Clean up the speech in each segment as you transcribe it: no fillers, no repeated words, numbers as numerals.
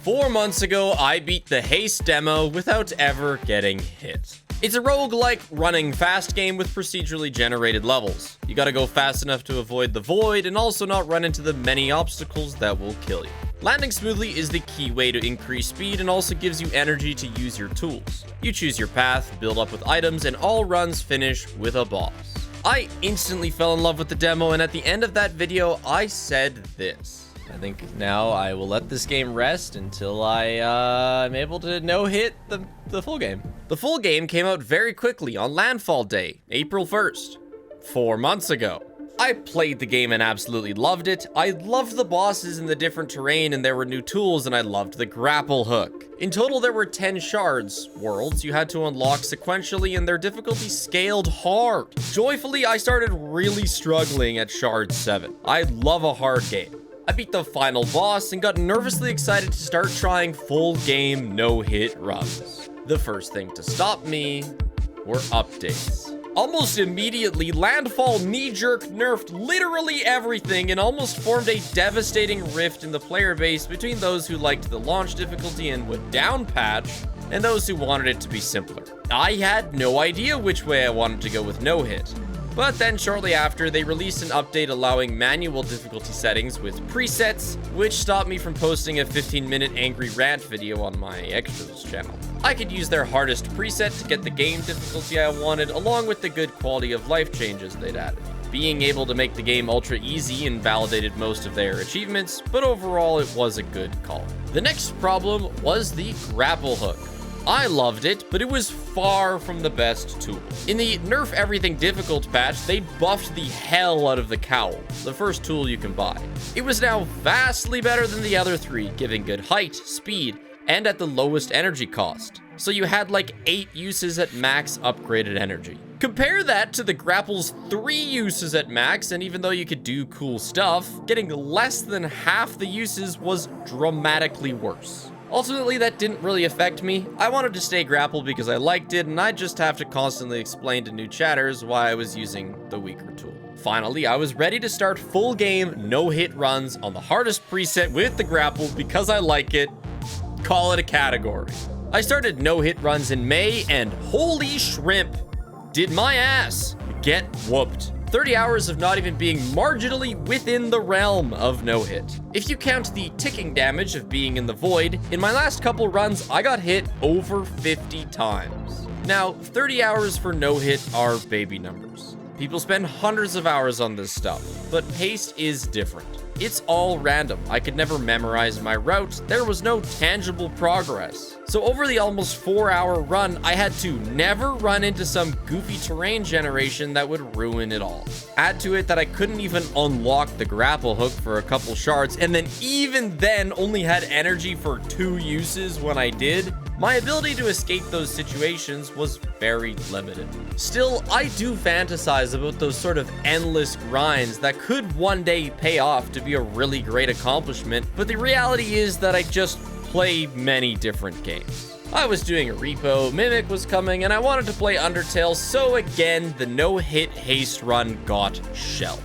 4 months ago, I beat the Haste demo without ever getting hit. It's a roguelike running fast game with procedurally generated levels. You gotta go fast enough to avoid the void and also not run into the many obstacles that will kill you. Landing smoothly is the key way to increase speed and also gives you energy to use your tools. You choose your path, build up with items, and all runs finish with a boss. I instantly fell in love with the demo, and at the end of that video, I said this. I think now I will let this game rest until I'm able to no-hit the full game. The full game came out very quickly on Landfall Day, April 1st, 4 months ago. I played the game and absolutely loved it. I loved the bosses and the different terrain, and there were new tools, and I loved the grapple hook. In total, there were 10 shards, worlds, you had to unlock sequentially, and their difficulty scaled hard. Joyfully, I started really struggling at shard 7. I love a hard game. I beat the final boss and got nervously excited to start trying full game no-hit runs. The first thing to stop me were updates. Almost immediately, Landfall knee-jerk nerfed literally everything and almost formed a devastating rift in the player base between those who liked the launch difficulty and would down patch, and those who wanted it to be simpler. I had no idea which way I wanted to go with no-hit. But then shortly after, they released an update allowing manual difficulty settings with presets, which stopped me from posting a 15-minute angry rant video on my extras channel. I could use their hardest preset to get the game difficulty I wanted, along with the good quality of life changes they'd added. Being able to make the game ultra easy invalidated most of their achievements, but overall it was a good call. The next problem was the grapple hook. I loved it, but it was far from the best tool. In the Nerf Everything Difficult patch, they buffed the hell out of the cowl, the first tool you can buy. It was now vastly better than the other three, giving good height, speed, and at the lowest energy cost. So you had like 8 uses at max upgraded energy. Compare that to the grapple's 3 uses at max, and even though you could do cool stuff, getting less than half the uses was dramatically worse. Ultimately, that didn't really affect me. I wanted to stay grappled because I liked it, and I just have to constantly explain to new chatters why I was using the weaker tool. Finally, I was ready to start full game no-hit runs on the hardest preset with the grapple because I like it. Call it a category. I started no-hit runs in May, and holy shrimp, did my ass get whooped. 30 hours of not even being marginally within the realm of no-hit. If you count the ticking damage of being in the void, in my last couple runs, I got hit over 50 times. Now, 30 hours for no-hit are baby numbers. People spend hundreds of hours on this stuff, but Haste is different. It's all random. I could never memorize my route. There was no tangible progress. So over the almost 4-hour run, I had to never run into some goofy terrain generation that would ruin it all. Add to it that I couldn't even unlock the grapple hook for a couple shards, and then even then only had energy for 2 uses when I did. My ability to escape those situations was very limited. Still, I do fantasize about those sort of endless grinds that could one day pay off to be a really great accomplishment, but the reality is that I just play many different games. I was doing a repo, Mimic was coming, and I wanted to play Undertale, so again, the no-hit Haste run got shelved.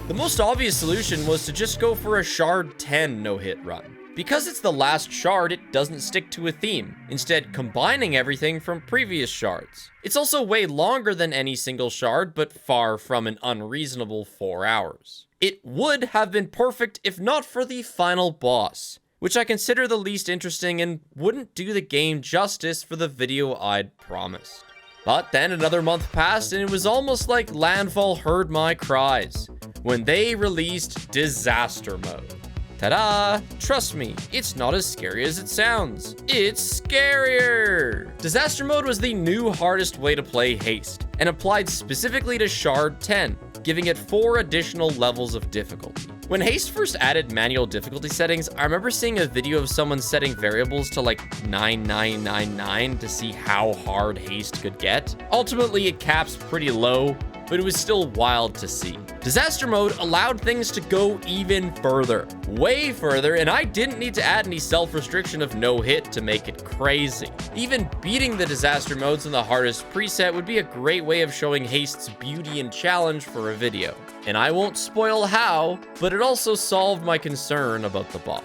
The most obvious solution was to just go for a Shard 10 no-hit run. Because it's the last shard, it doesn't stick to a theme, instead combining everything from previous shards. It's also way longer than any single shard, but far from an unreasonable 4 hours. It would have been perfect if not for the final boss, which I consider the least interesting and wouldn't do the game justice for the video I'd promised. But then another month passed and it was almost like Landfall heard my cries when they released Disaster Mode. Ta-da! Trust me, it's not as scary as it sounds. It's scarier! Disaster Mode was the new hardest way to play Haste, and applied specifically to Shard 10, giving it 4 additional levels of difficulty. When Haste first added manual difficulty settings, I remember seeing a video of someone setting variables to like 9999 to see how hard Haste could get. Ultimately, it caps pretty low, but it was still wild to see. Disaster Mode allowed things to go even further, way further, and I didn't need to add any self-restriction of no hit to make it crazy. Even beating the Disaster Modes in the hardest preset would be a great way of showing Haste's beauty and challenge for a video. And I won't spoil how, but it also solved my concern about the boss.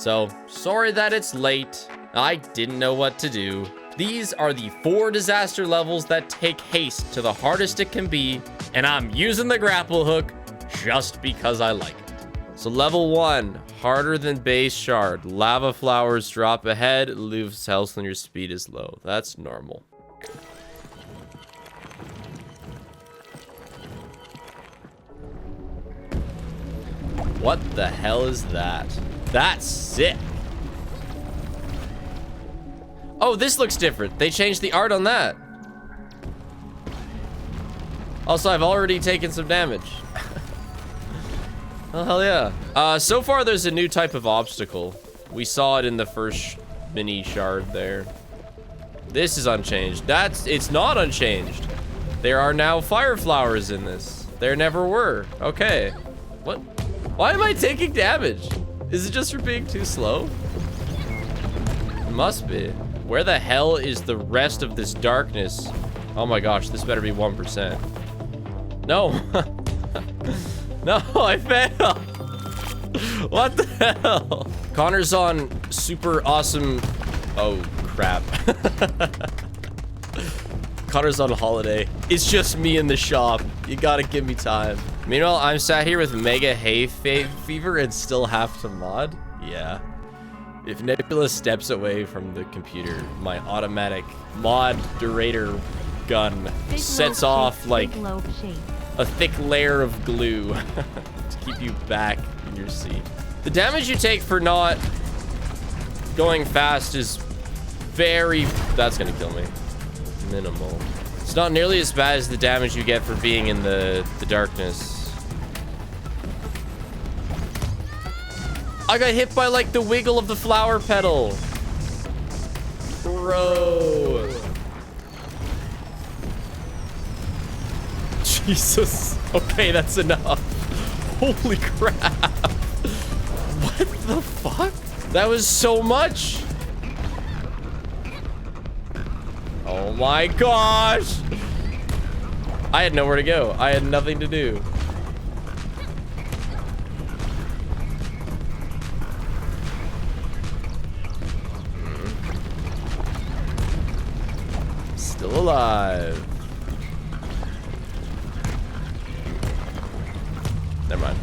So, sorry that it's late. I didn't know what to do. These are the 4 disaster levels that take haste to the hardest it can be, and I'm using the grapple hook just because I like it. So level 1, harder than base shard. Lava flowers drop ahead, lose health when your speed is low. That's normal. What the hell is that? That's sick. Oh, this looks different. They changed the art on that. Also, I've already taken some damage. Oh, hell yeah. So far, there's a new type of obstacle. We saw it in the first mini shard there. This is unchanged. It's not unchanged. There are now fire flowers in this. There never were. Okay. What? Why am I taking damage? Is it just for being too slow? It must be. Where the hell is the rest of this darkness? Oh my gosh, this better be 1%. No. No, I failed. What the hell? Connor's on super awesome. Oh, crap. Connor's on holiday. It's just me in the shop. You gotta give me time. Meanwhile, I'm sat here with mega hay fever and still have to mod. Yeah. If Nebula steps away from the computer, my automatic moderator gun sets off like a thick layer of glue to keep you back in your seat. The damage you take for not going fast is very... That's gonna kill me. Minimal. It's not nearly as bad as the damage you get for being in the darkness. I got hit by like the wiggle of the flower petal. Bro. Jesus. Okay, that's enough. Holy crap. What the fuck? That was so much. Oh my gosh. I had nowhere to go. I had nothing to do. Still alive. Never mind.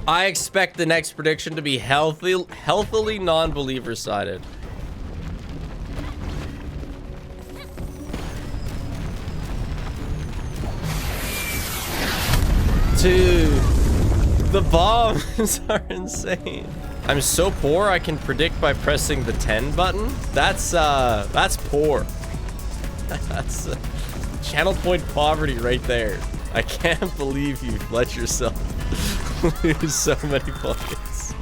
I expect the next prediction to be healthily non-believer sided. Dude, the bombs are insane. I'm so poor I can predict by pressing the 10 button. That's poor. That's channel point poverty right there. I can't believe you let yourself lose so many points.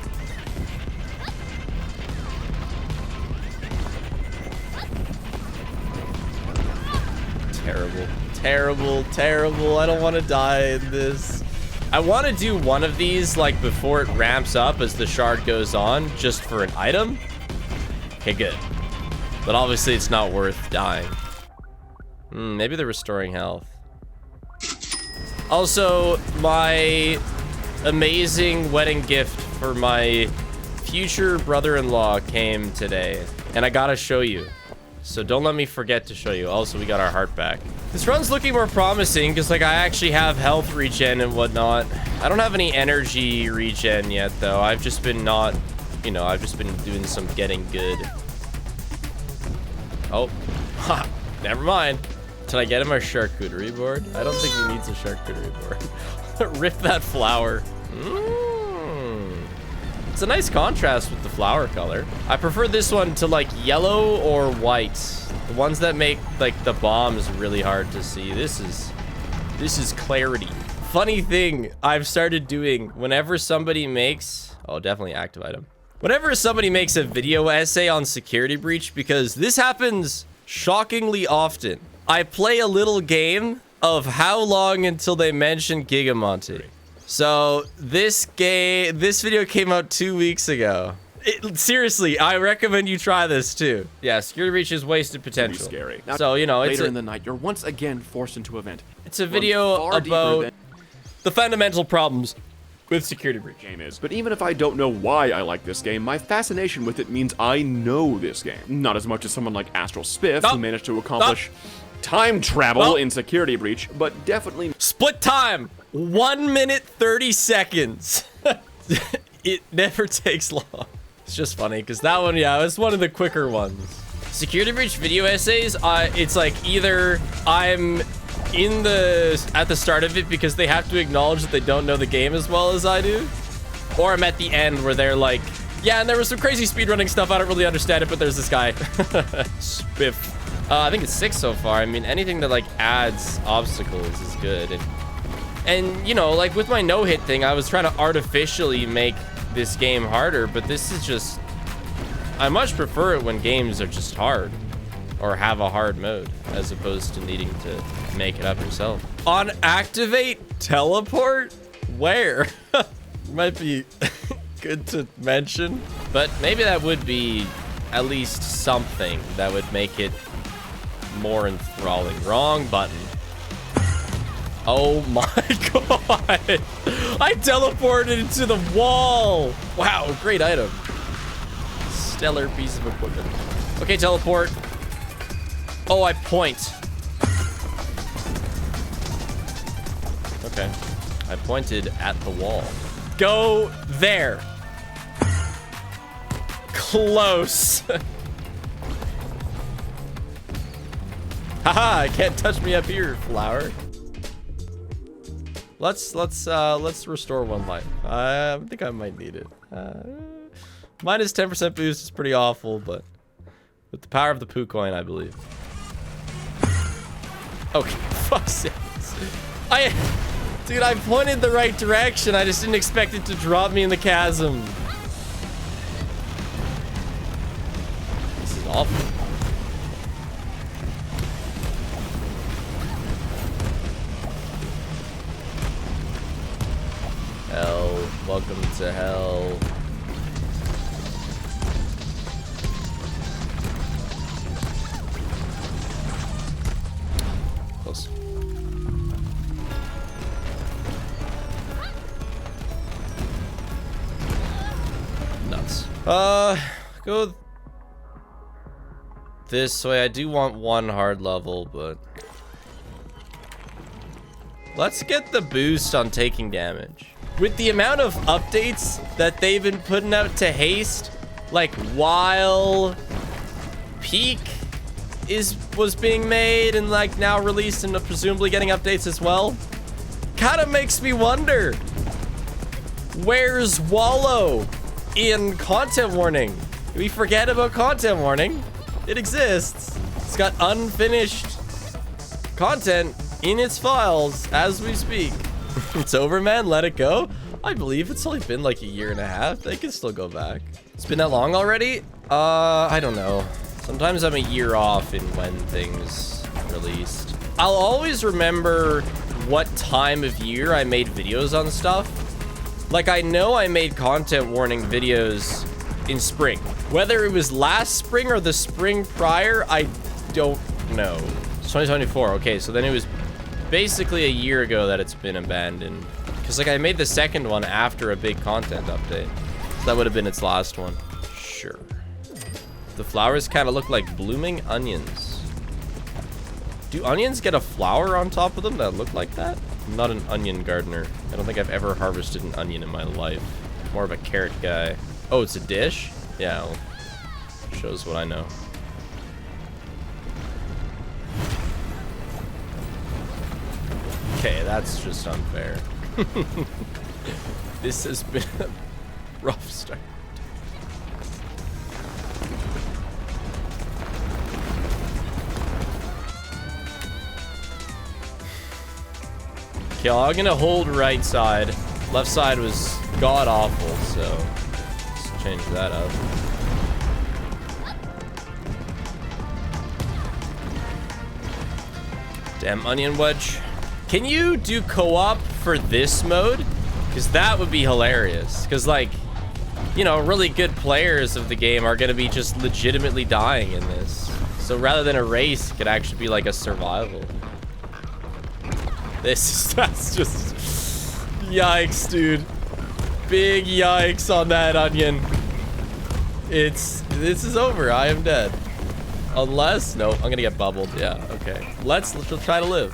Terrible, terrible, terrible. I don't want to die in this. I want to do one of these like before it ramps up as the shard goes on, just for an item. Okay, good. But obviously it's not worth dying. Maybe they're restoring health. Also, my amazing wedding gift for my future brother-in-law came today, and I gotta show you. So don't let me forget to show you. Also, we got our heart back. This run's looking more promising because like I actually have health regen and whatnot. I don't have any energy regen yet though. I've just been not, you know, I've just been doing some getting good. Oh, ha, never mind. Did I get him a charcuterie board? I don't think he needs a charcuterie board. Rip that flower. It's a nice contrast with the flower color. I prefer this one to like yellow or white. The ones that make like the bombs really hard to see. This is clarity. Funny thing I've started doing whenever somebody makes, oh, definitely active item. Whenever somebody makes a video essay on security breach, because this happens shockingly often. I play a little game of how long until they mention Gamemode. So this video came out 2 weeks ago. Seriously, I recommend you try this too. Yeah, security breach is wasted potential. Scary. Now, so you know, later in the night, you're once again forced into a vent. It's a video about the fundamental problems with Security Breach. Game is. But even if I don't know why I like this game, my fascination with it means I know this game. Not as much as someone like Astral Spiff, who managed to accomplish time travel in Security Breach, but definitely split time. 1 minute 30 seconds. It never takes long. It's just funny because that one, yeah, it's one of the quicker ones. Security Breach video essays, it's like either I'm at the start of it because they have to acknowledge that they don't know the game as well as I do, or I'm at the end where they're like, yeah, and there was some crazy speedrunning stuff, I don't really understand it, but there's this guy. Spiff. I think it's 6 so far. I mean, anything that like adds obstacles is good. And you know, like with my no-hit thing, I was trying to artificially make this game harder, but this is just, I much prefer it when games are just hard or have a hard mode as opposed to needing to make it up yourself. On activate teleport? Where? Might be good to mention, but maybe that would be at least something that would make it more enthralling. Wrong button. Oh my god. I teleported into the wall. Wow, great item. Stellar piece of equipment. Okay, teleport. Oh, I point. Okay. I pointed at the wall. Go there. Close. Haha, can't touch me up here, flower. Let's restore 1 life. I think I might need it. Minus 10% boost is pretty awful, but with the power of the poo coin, I believe. Okay, fuck's sake. Dude, I pointed the right direction. I just didn't expect it to drop me in the chasm. This is awful. Hell, welcome to hell. Close. Nuts. Go this way. I do want 1 hard level, but let's get the boost on taking damage. With the amount of updates that they've been putting out to Haste, like while Peak was being made and like now released and presumably getting updates as well, kind of makes me wonder, where's Wallow in content warning? We forget about content warning. It exists. It's got unfinished content in its files as we speak. It's over, man. Let it go. I believe it's only been like 1.5 years. They can still go back. It's been that long already? I don't know. Sometimes I'm 1 year off in when things released. I'll always remember what time of year I made videos on stuff. Like, I know I made content warning videos in spring. Whether it was last spring or the spring prior, I don't know. It's 2024. Okay, so then it was basically 1 year ago that it's been abandoned. Because, like, I made the second one after a big content update. So that would have been its last one. Sure. The flowers kind of look like blooming onions. Do onions get a flower on top of them that look like that? I'm not an onion gardener. I don't think I've ever harvested an onion in my life. More of a carrot guy. Oh, it's a dish? Yeah, well, shows what I know. Okay, that's just unfair. This has been a rough start. Okay, I'm gonna hold right side. Left side was god awful, so let's change that up. Damn onion wedge. Can you do co-op for this mode? Because that would be hilarious. Because, like, you know, really good players of the game are gonna be just legitimately dying in this. So rather than a race, it could actually be like a survival. That's just, yikes, dude. big yikes on that onion. This is over. I am dead. Unless, no, I'm gonna get bubbled. Yeah, okay. Let's try to live.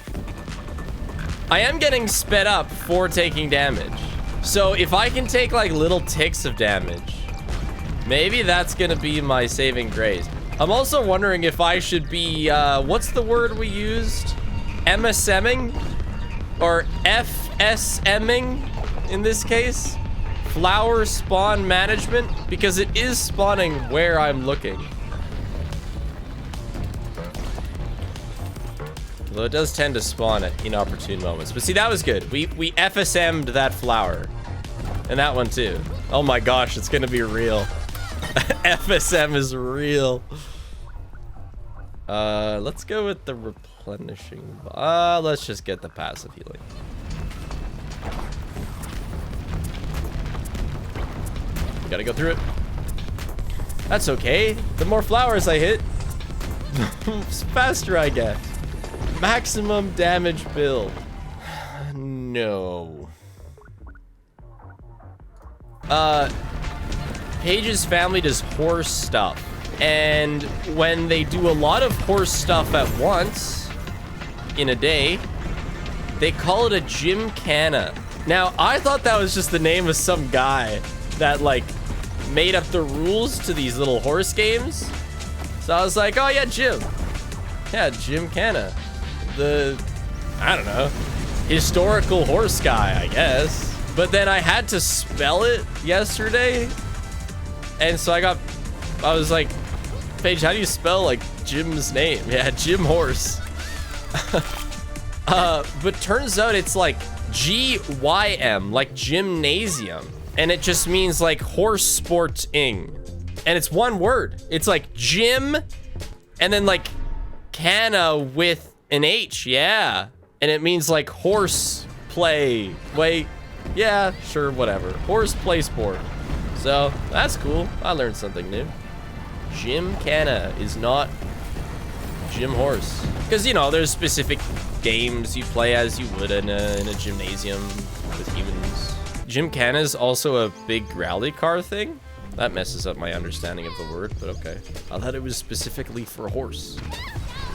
I am getting sped up for taking damage. So if I can take like little ticks of damage, maybe that's gonna be my saving grace. I'm also wondering if I should be, what's the word we used? MSMing? Or FSMing in this case? Flower spawn management? Because it is spawning where I'm looking. Although it does tend to spawn at inopportune moments. But see, that was good. We FSM'd that flower. And that one too. Oh my gosh, it's gonna be real. FSM is real. Let's go with the replenishing. Let's just get the passive healing. We gotta go through it. That's okay. The more flowers I hit, the faster I get. Maximum damage build. No. Paige's family does horse stuff. And when they do a lot of horse stuff at once in a day, they call it a gymkhana. Now, I thought that was just the name of some guy that like made up the rules to these little horse games. So I was like, oh yeah, gym. Yeah, gymkhana. I don't know, historical horse guy, I guess. But then I had to spell it yesterday. And so I was like, Paige, how do you spell like Jim's name? Yeah, Jim Horse. But turns out it's like GYM, like gymnasium. And it just means like horse sporting. And it's one word. It's like gym and then like Kana with an H, yeah. And it means like horse play. Wait, yeah, sure, whatever. Horse play sport. So that's cool. I learned something new. Gymkhana is not gym horse. Because, you know, there's specific games you play as you would in a gymnasium with humans. Gymkhana is also a big rally car thing. That messes up my understanding of the word, but okay. I thought it was specifically for horse.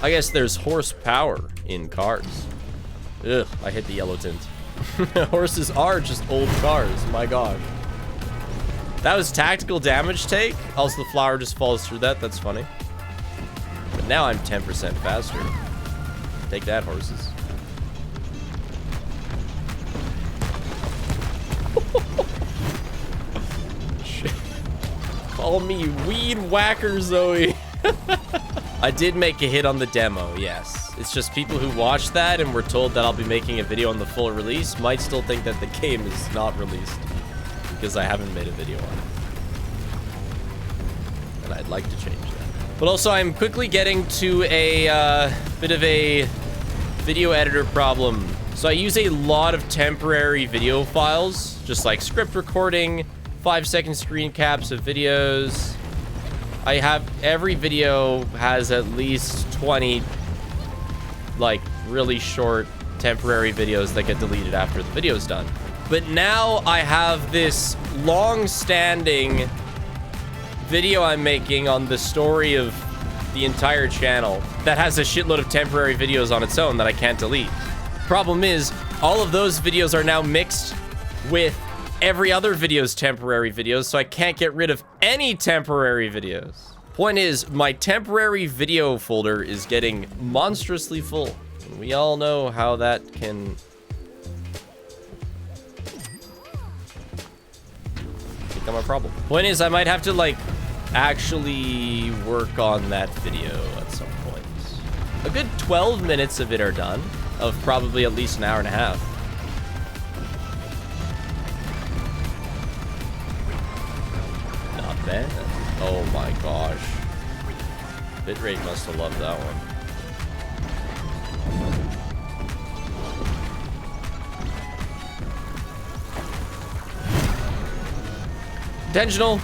I guess there's horsepower in cars. Ugh, I hit the yellow tint. Horses are just old cars, my gosh. That was tactical damage take. Also, the flower just falls through that. That's funny. But now I'm 10% faster. Take that, horses. Shit. Call me Weed Whacker Zoe. I did make a hit on the demo, yes. It's just people who watched that and were told that I'll be making a video on the full release might still think that the game is not released because I haven't made a video on it. And I'd like to change that. But also, I'm quickly getting to a bit of a video editor problem. So I use a lot of temporary video files, just like script recording, 5-second screen caps of videos. I have, every video has at least 20, like, really short temporary videos that get deleted after the video's done. But now I have this long-standing video I'm making on the story of the entire channel that has a shitload of temporary videos on its own that I can't delete. Problem is, all of those videos are now mixed with every other video's temporary videos, so I can't get rid of any temporary videos. Point is, my temporary video folder is getting monstrously full. We all know how that can become a problem. Point is, I might have to, like, actually work on that video at some point. A good 12 minutes of it are done, of probably at least an hour and a half. Not bad. Oh my gosh. Bitrate must have loved that one. Intentional.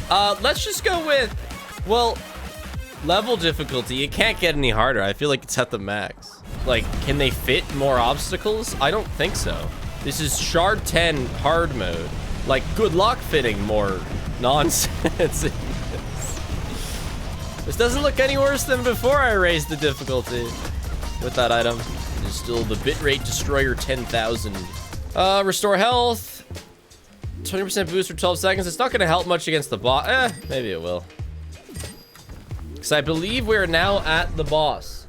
Let's just go with, well, level difficulty. It can't get any harder. I feel like it's at the max. Like, can they fit more obstacles? I don't think so. This is Shard 10 hard mode. Like, good luck fitting more nonsense in this. This doesn't look any worse than before I raised the difficulty with that item. It's still the bitrate destroyer 10,000. Restore health. 20% boost for 12 seconds. It's not going to help much against the boss. Maybe it will. Because I believe we are now at the boss.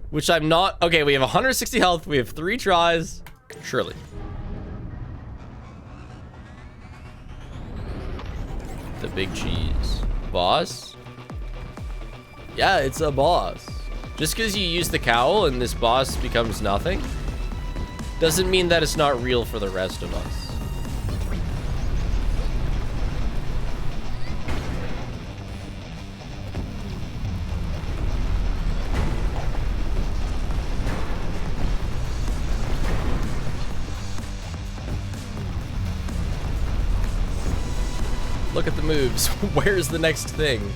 Which I'm not. Okay, we have 160 health. We have 3 tries. Surely. The big cheese. Boss? Yeah, it's a boss. Just because you use the cowl and this boss becomes nothing doesn't mean that it's not real for the rest of us. Look at the moves. Where's the next thing?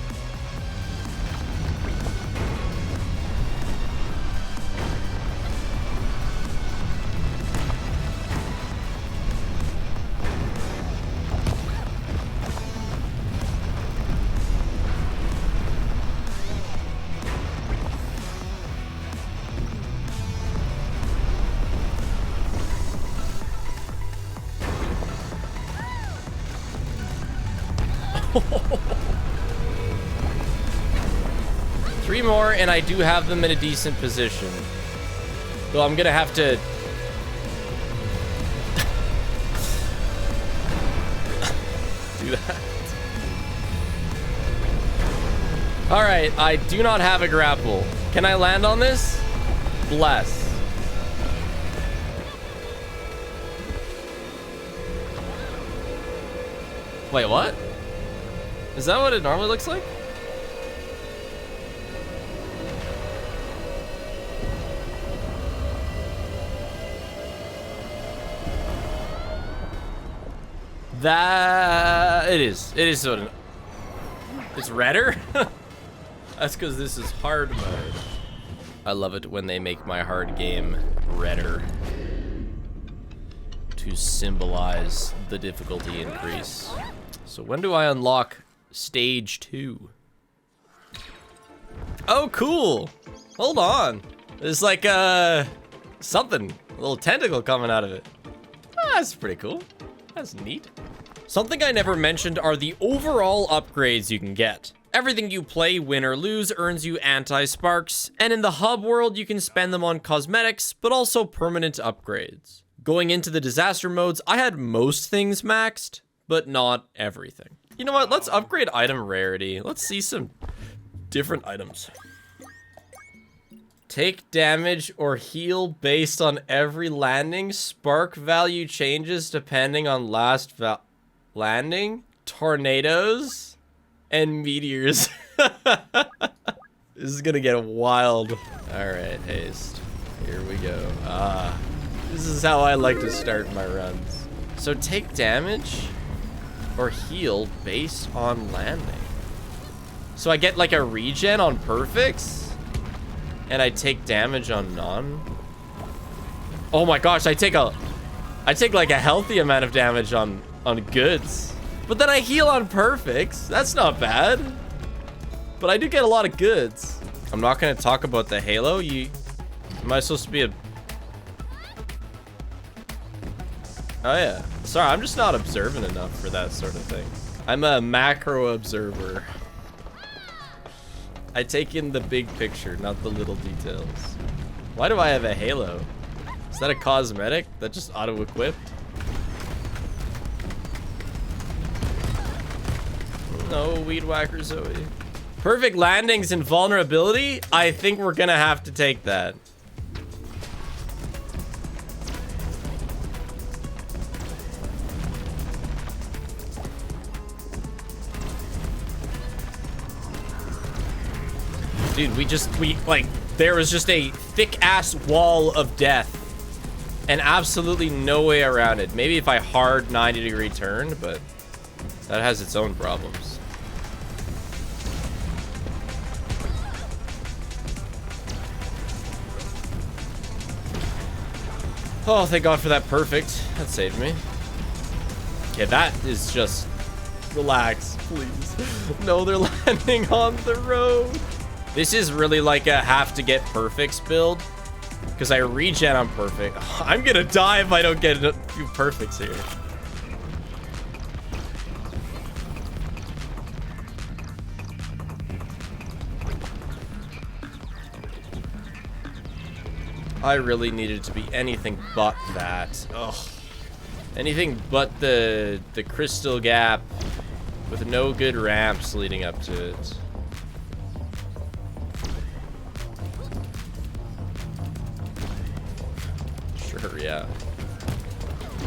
Three more, and I do have them in a decent position. Though I'm gonna have to do that. All right, I do not have a grapple. Can I land on this? Bless. Wait, what? Is that what it normally looks like? That it is sort of. It's redder. That's because this is hard mode. I love it when they make my hard game redder to symbolize the difficulty increase. So when do I unlock stage 2? Oh, cool. Hold on. There's like something, a little tentacle coming out of it. Ah, that's pretty cool. That's neat. Something I never mentioned are the overall upgrades you can get. Everything you play, win or lose, earns you anti-sparks, and in the hub world, you can spend them on cosmetics, but also permanent upgrades. Going into the disaster modes, I had most things maxed, but not everything. You know what? Let's upgrade item rarity. Let's see some different items. Take damage or heal based on every landing. Spark value changes depending on last landing. Tornadoes and meteors. This is gonna get wild. All right, Haste. Here we go. This is how I like to start my runs. So take damage or heal based on landing. So I get like a regen on perfects, and I take damage on none. Oh my gosh, I take like a healthy amount of damage on goods. But then I heal on perfects. That's not bad. But I do get a lot of goods. I'm not gonna talk about the Halo. Am I supposed to be a... Oh yeah. Sorry, I'm just not observant enough for that sort of thing. I'm a macro observer. I take in the big picture, not the little details. Why do I have a Halo? Is that a cosmetic that just auto-equipped? No, Weed Whacker Zoe. Perfect landings and vulnerability? I think we're gonna have to take that. Dude, there was just a thick-ass wall of death. And absolutely no way around it. Maybe if I hard 90-degree turn, but that has its own problems. Oh, thank God for that perfect. That saved me. Okay, that is just... Relax, please. No, they're landing on the road. This is really like a have to get perfects build. Because I regen on perfect. I'm gonna die if I don't get a few perfects here. I really needed to be anything but that. Ugh. Anything but the crystal gap with no good ramps leading up to it. Sure, yeah.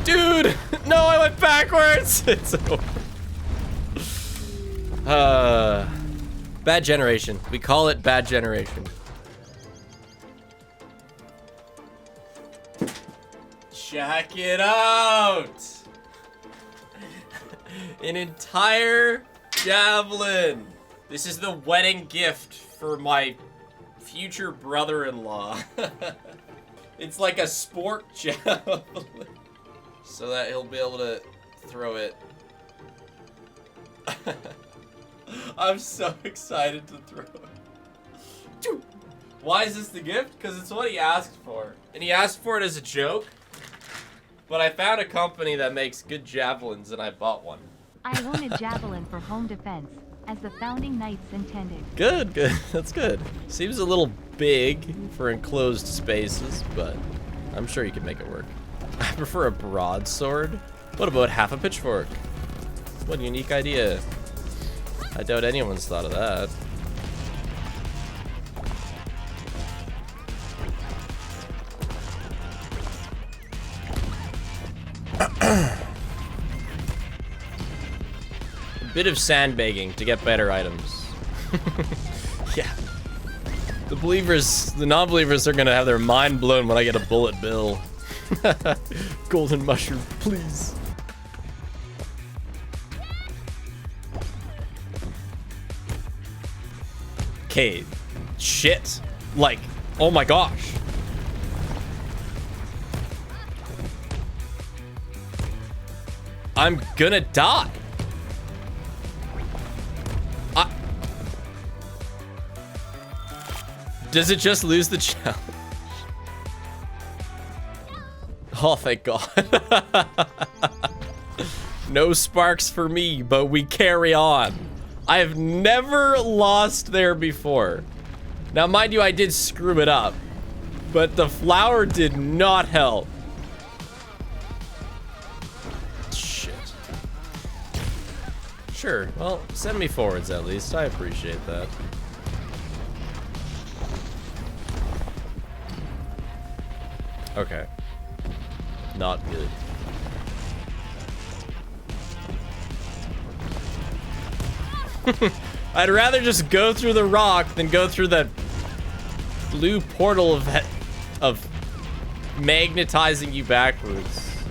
Dude! No, I went backwards! It's over. Bad generation. We call it bad generation. Check it out! An entire javelin. This is the wedding gift for my future brother-in-law. It's like a sport javelin. So that he'll be able to throw it. I'm so excited to throw it. Why is this the gift? Because it's what he asked for. And he asked for it as a joke. But I found a company that makes good javelins and I bought one. I own a javelin for home defense, as the founding knights intended. Good, good. That's good. Seems a little big for enclosed spaces, but I'm sure you can make it work. I prefer a broadsword. What about half a pitchfork? What a unique idea. I doubt anyone's thought of that. A bit of sandbagging to get better items. Yeah. The believers, the non-believers are gonna have their mind blown when I get a bullet bill. Golden mushroom, please. Okay, shit. Like, oh my gosh. I'm gonna die. Does it just lose the challenge? Oh, thank God. No sparks for me, but we carry on. I have never lost there before. Now, mind you, I did screw it up, but the flower did not help. Shit. Sure, well, send me forwards at least. I appreciate that. Okay. Not good. I'd rather just go through the rock than go through that blue portal of magnetizing you backwards.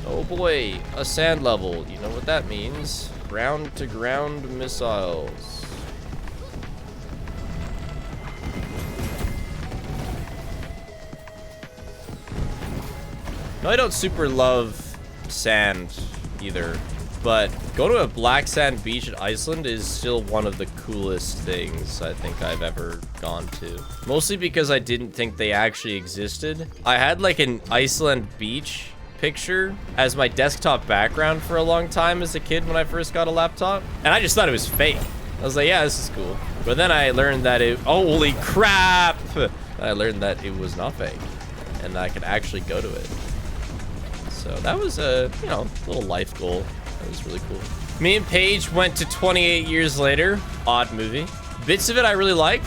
Oh boy, a sand level. You know what that means. Ground to ground missiles. No, I don't super love sand either, but go to a black sand beach in Iceland is still one of the coolest things I think I've ever gone to. Mostly because I didn't think they actually existed. I had like an Iceland beach picture as my desktop background for a long time as a kid when I first got a laptop, and I just thought it was fake. I was like, yeah, this is cool. But then I learned that holy crap! I learned that it was not fake, and I could actually go to it. So that was a, you know, little life goal. That was really cool. Me and Paige went to 28 Years Later. Odd movie. Bits of it I really liked.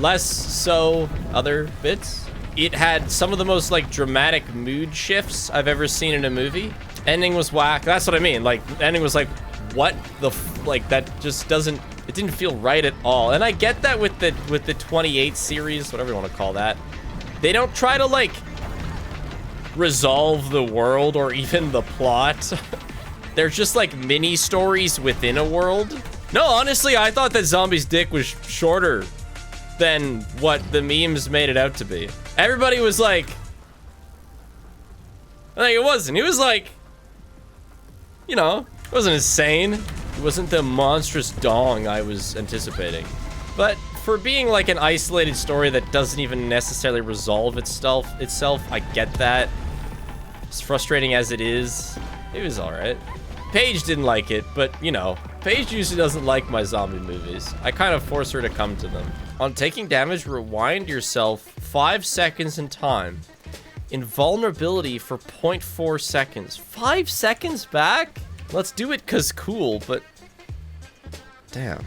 Less so other bits. It had some of the most like dramatic mood shifts I've ever seen in a movie. Ending was whack. That's what I mean. Like, ending was like, what the like that just doesn't, it didn't feel right at all. And I get that with the 28 series, whatever you want to call that. They don't try to like resolve the world or even the plot. They're just like mini stories within a world. No, honestly, I thought that Zombie's dick was shorter than what the memes made it out to be. Everybody was like, Like, it wasn't. It was like, you know, it wasn't insane. It wasn't the monstrous dong I was anticipating. But for being like an isolated story that doesn't even necessarily resolve itself, I get that. As frustrating as it is, it was alright. Paige didn't like it, but you know, Paige usually doesn't like my zombie movies. I kind of force her to come to them. On taking damage, rewind yourself 5 seconds in time. Invulnerability for 0.4 seconds. 5 seconds back? Let's do it cause cool, but damn.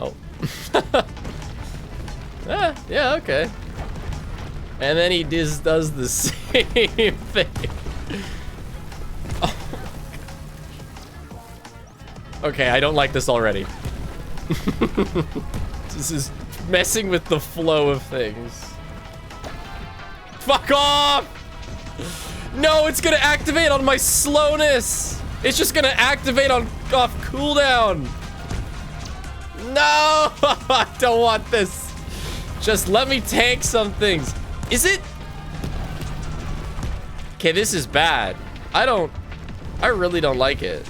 Oh. Yeah, okay. And then he just does the same thing. Oh. Okay, I don't like this already. This is messing with the flow of things. Fuck off! No, it's gonna activate on my slowness. It's just gonna activate on off cooldown. No, I don't want this. Just let me tank some things. Is it? Okay, this is bad. I really don't like it.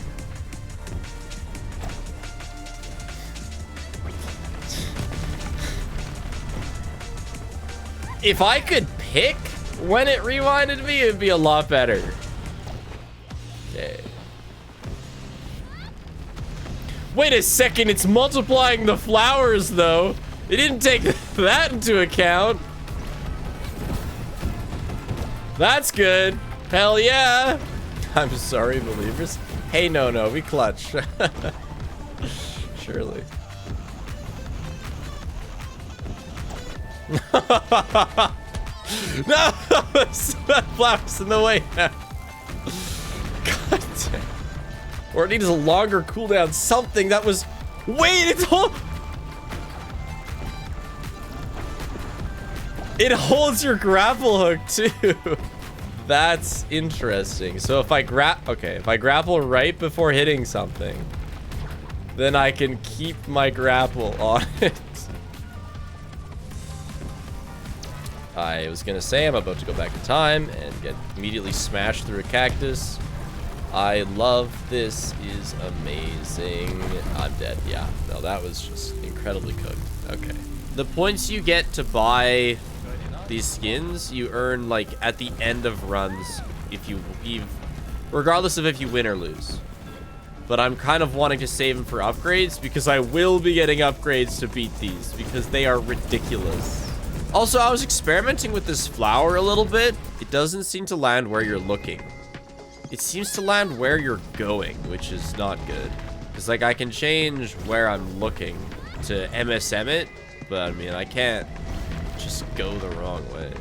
If I could pick when it rewinded me, it'd be a lot better. Okay. Wait a second, it's multiplying the flowers though. It didn't take that into account. That's good. Hell yeah. I'm sorry, believers. Hey, no, we clutch. Surely. No! That flowers in the way now. God damn. Or it needs a longer cooldown. Something that was... Wait, it's whole... It holds your grapple hook too. That's interesting. So if I grapple right before hitting something, then I can keep my grapple on it. I was gonna say I'm about to go back in time and get immediately smashed through a cactus. I love this. Is amazing. I'm dead. Yeah, no, that was just incredibly cooked. Okay. The points you get to buy these skins, you earn like at the end of runs regardless of if you win or lose. But I'm kind of wanting to save them for upgrades because I will be getting upgrades to beat these because they are ridiculous. Also, I was experimenting with this flower a little bit. It doesn't seem to land where you're looking. It seems to land where you're going, which is not good. Because like I can change where I'm looking to MSM it, but I mean I can't just go the wrong way.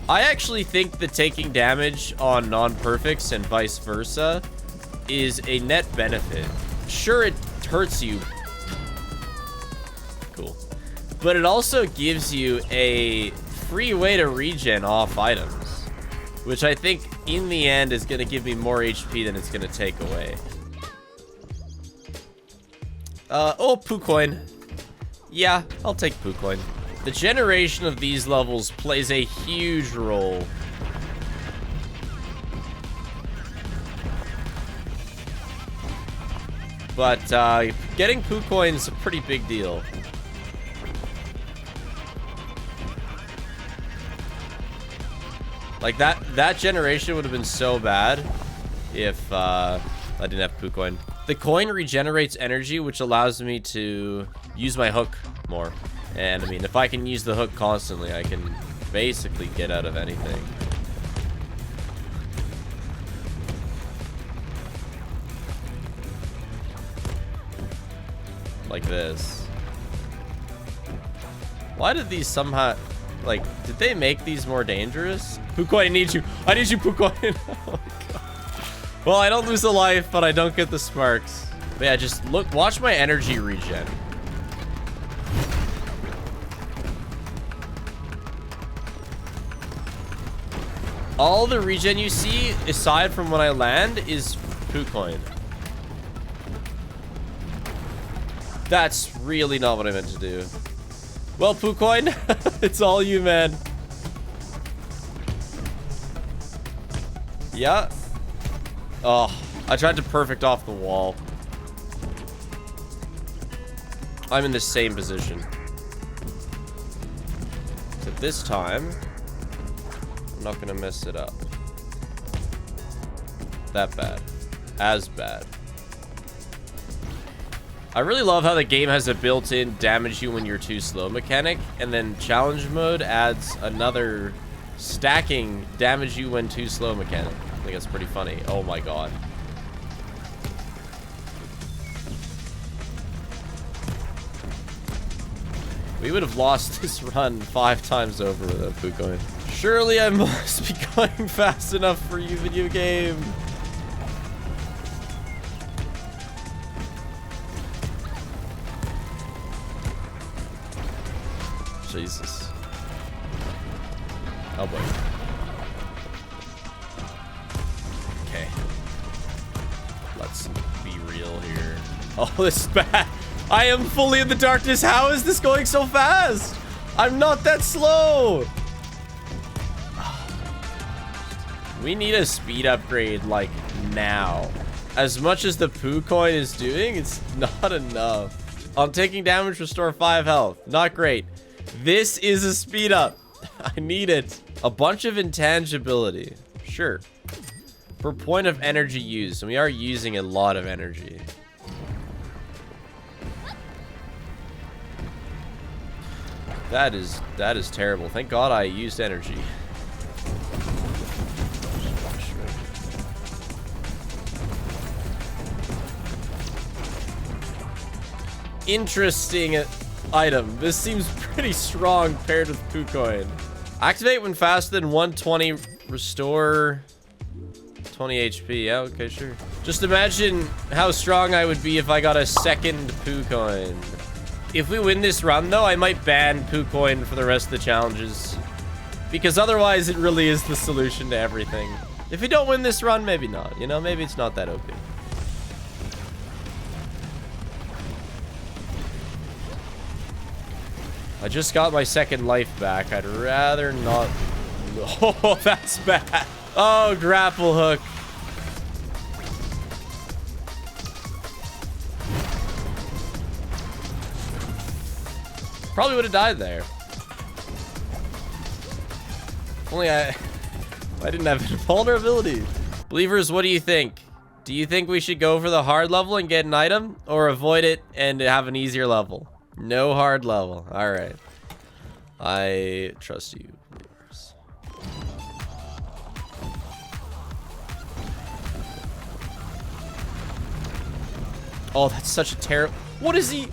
I actually think that taking damage on non-perfects and vice versa is a net benefit. Sure, it hurts you. Cool. But it also gives you a free way to regen off items, which I think in the end is going to give me more HP than it's going to take away. Oh, poo coin. Yeah, I'll take poo coin. The generation of these levels plays a huge role. But getting poo coin is a pretty big deal. Like that generation would have been so bad if I didn't have poo coin. The coin regenerates energy, which allows me to use my hook more. And I mean, if I can use the hook constantly, I can basically get out of anything. Like this. Why did these somehow, like, did they make these more dangerous? Pucoin, I need you. I need you, Pucoin. Oh my god. Well, I don't lose a life, but I don't get the sparks. But yeah, just look, watch my energy regen. All the regen you see, aside from when I land, is Pucoin. That's really not what I meant to do. Well, Pucoin, it's all you, man. Yeah. Oh, I tried to perfect off the wall. I'm in the same position. So this time, I'm not gonna mess it up. That bad. As bad. I really love how the game has a built-in damage you when you're too slow mechanic, and then challenge mode adds another stacking damage you when too slow mechanic. I think that's pretty funny. Oh my god. We would have lost this run 5 times over with that Pucoin. Surely I must be going fast enough for you, video game. Jesus. Oh boy. Okay. Let's be real here. Oh, this is bad. I am fully in the darkness. How is this going so fast? I'm not that slow. We need a speed upgrade like now. As much as the Pucoin is doing, it's not enough. I'm taking damage, restore 5 health. Not great. This is a speed up. I need it. A bunch of intangibility. Sure. Per point of energy used. And we are using a lot of energy. That is terrible. Thank God I used energy. Interesting item. This seems pretty strong paired with Pucoin. Activate when faster than 120. Restore 20 HP. Yeah, okay, sure. Just imagine how strong I would be if I got a second Pucoin. If we win this run, though, I might ban Pucoin for the rest of the challenges. Because otherwise, it really is the solution to everything. If we don't win this run, maybe not. You know, maybe it's not that OP. I just got my second life back. I'd rather not... Oh, that's bad. Oh, grapple hook. Probably would have died there. Only I didn't have vulnerability. Believers, what do you think? Do you think we should go for the hard level and get an item, or avoid it and have an easier level? No hard level. All right. I trust you. Oh, that's such a terrible... What is he...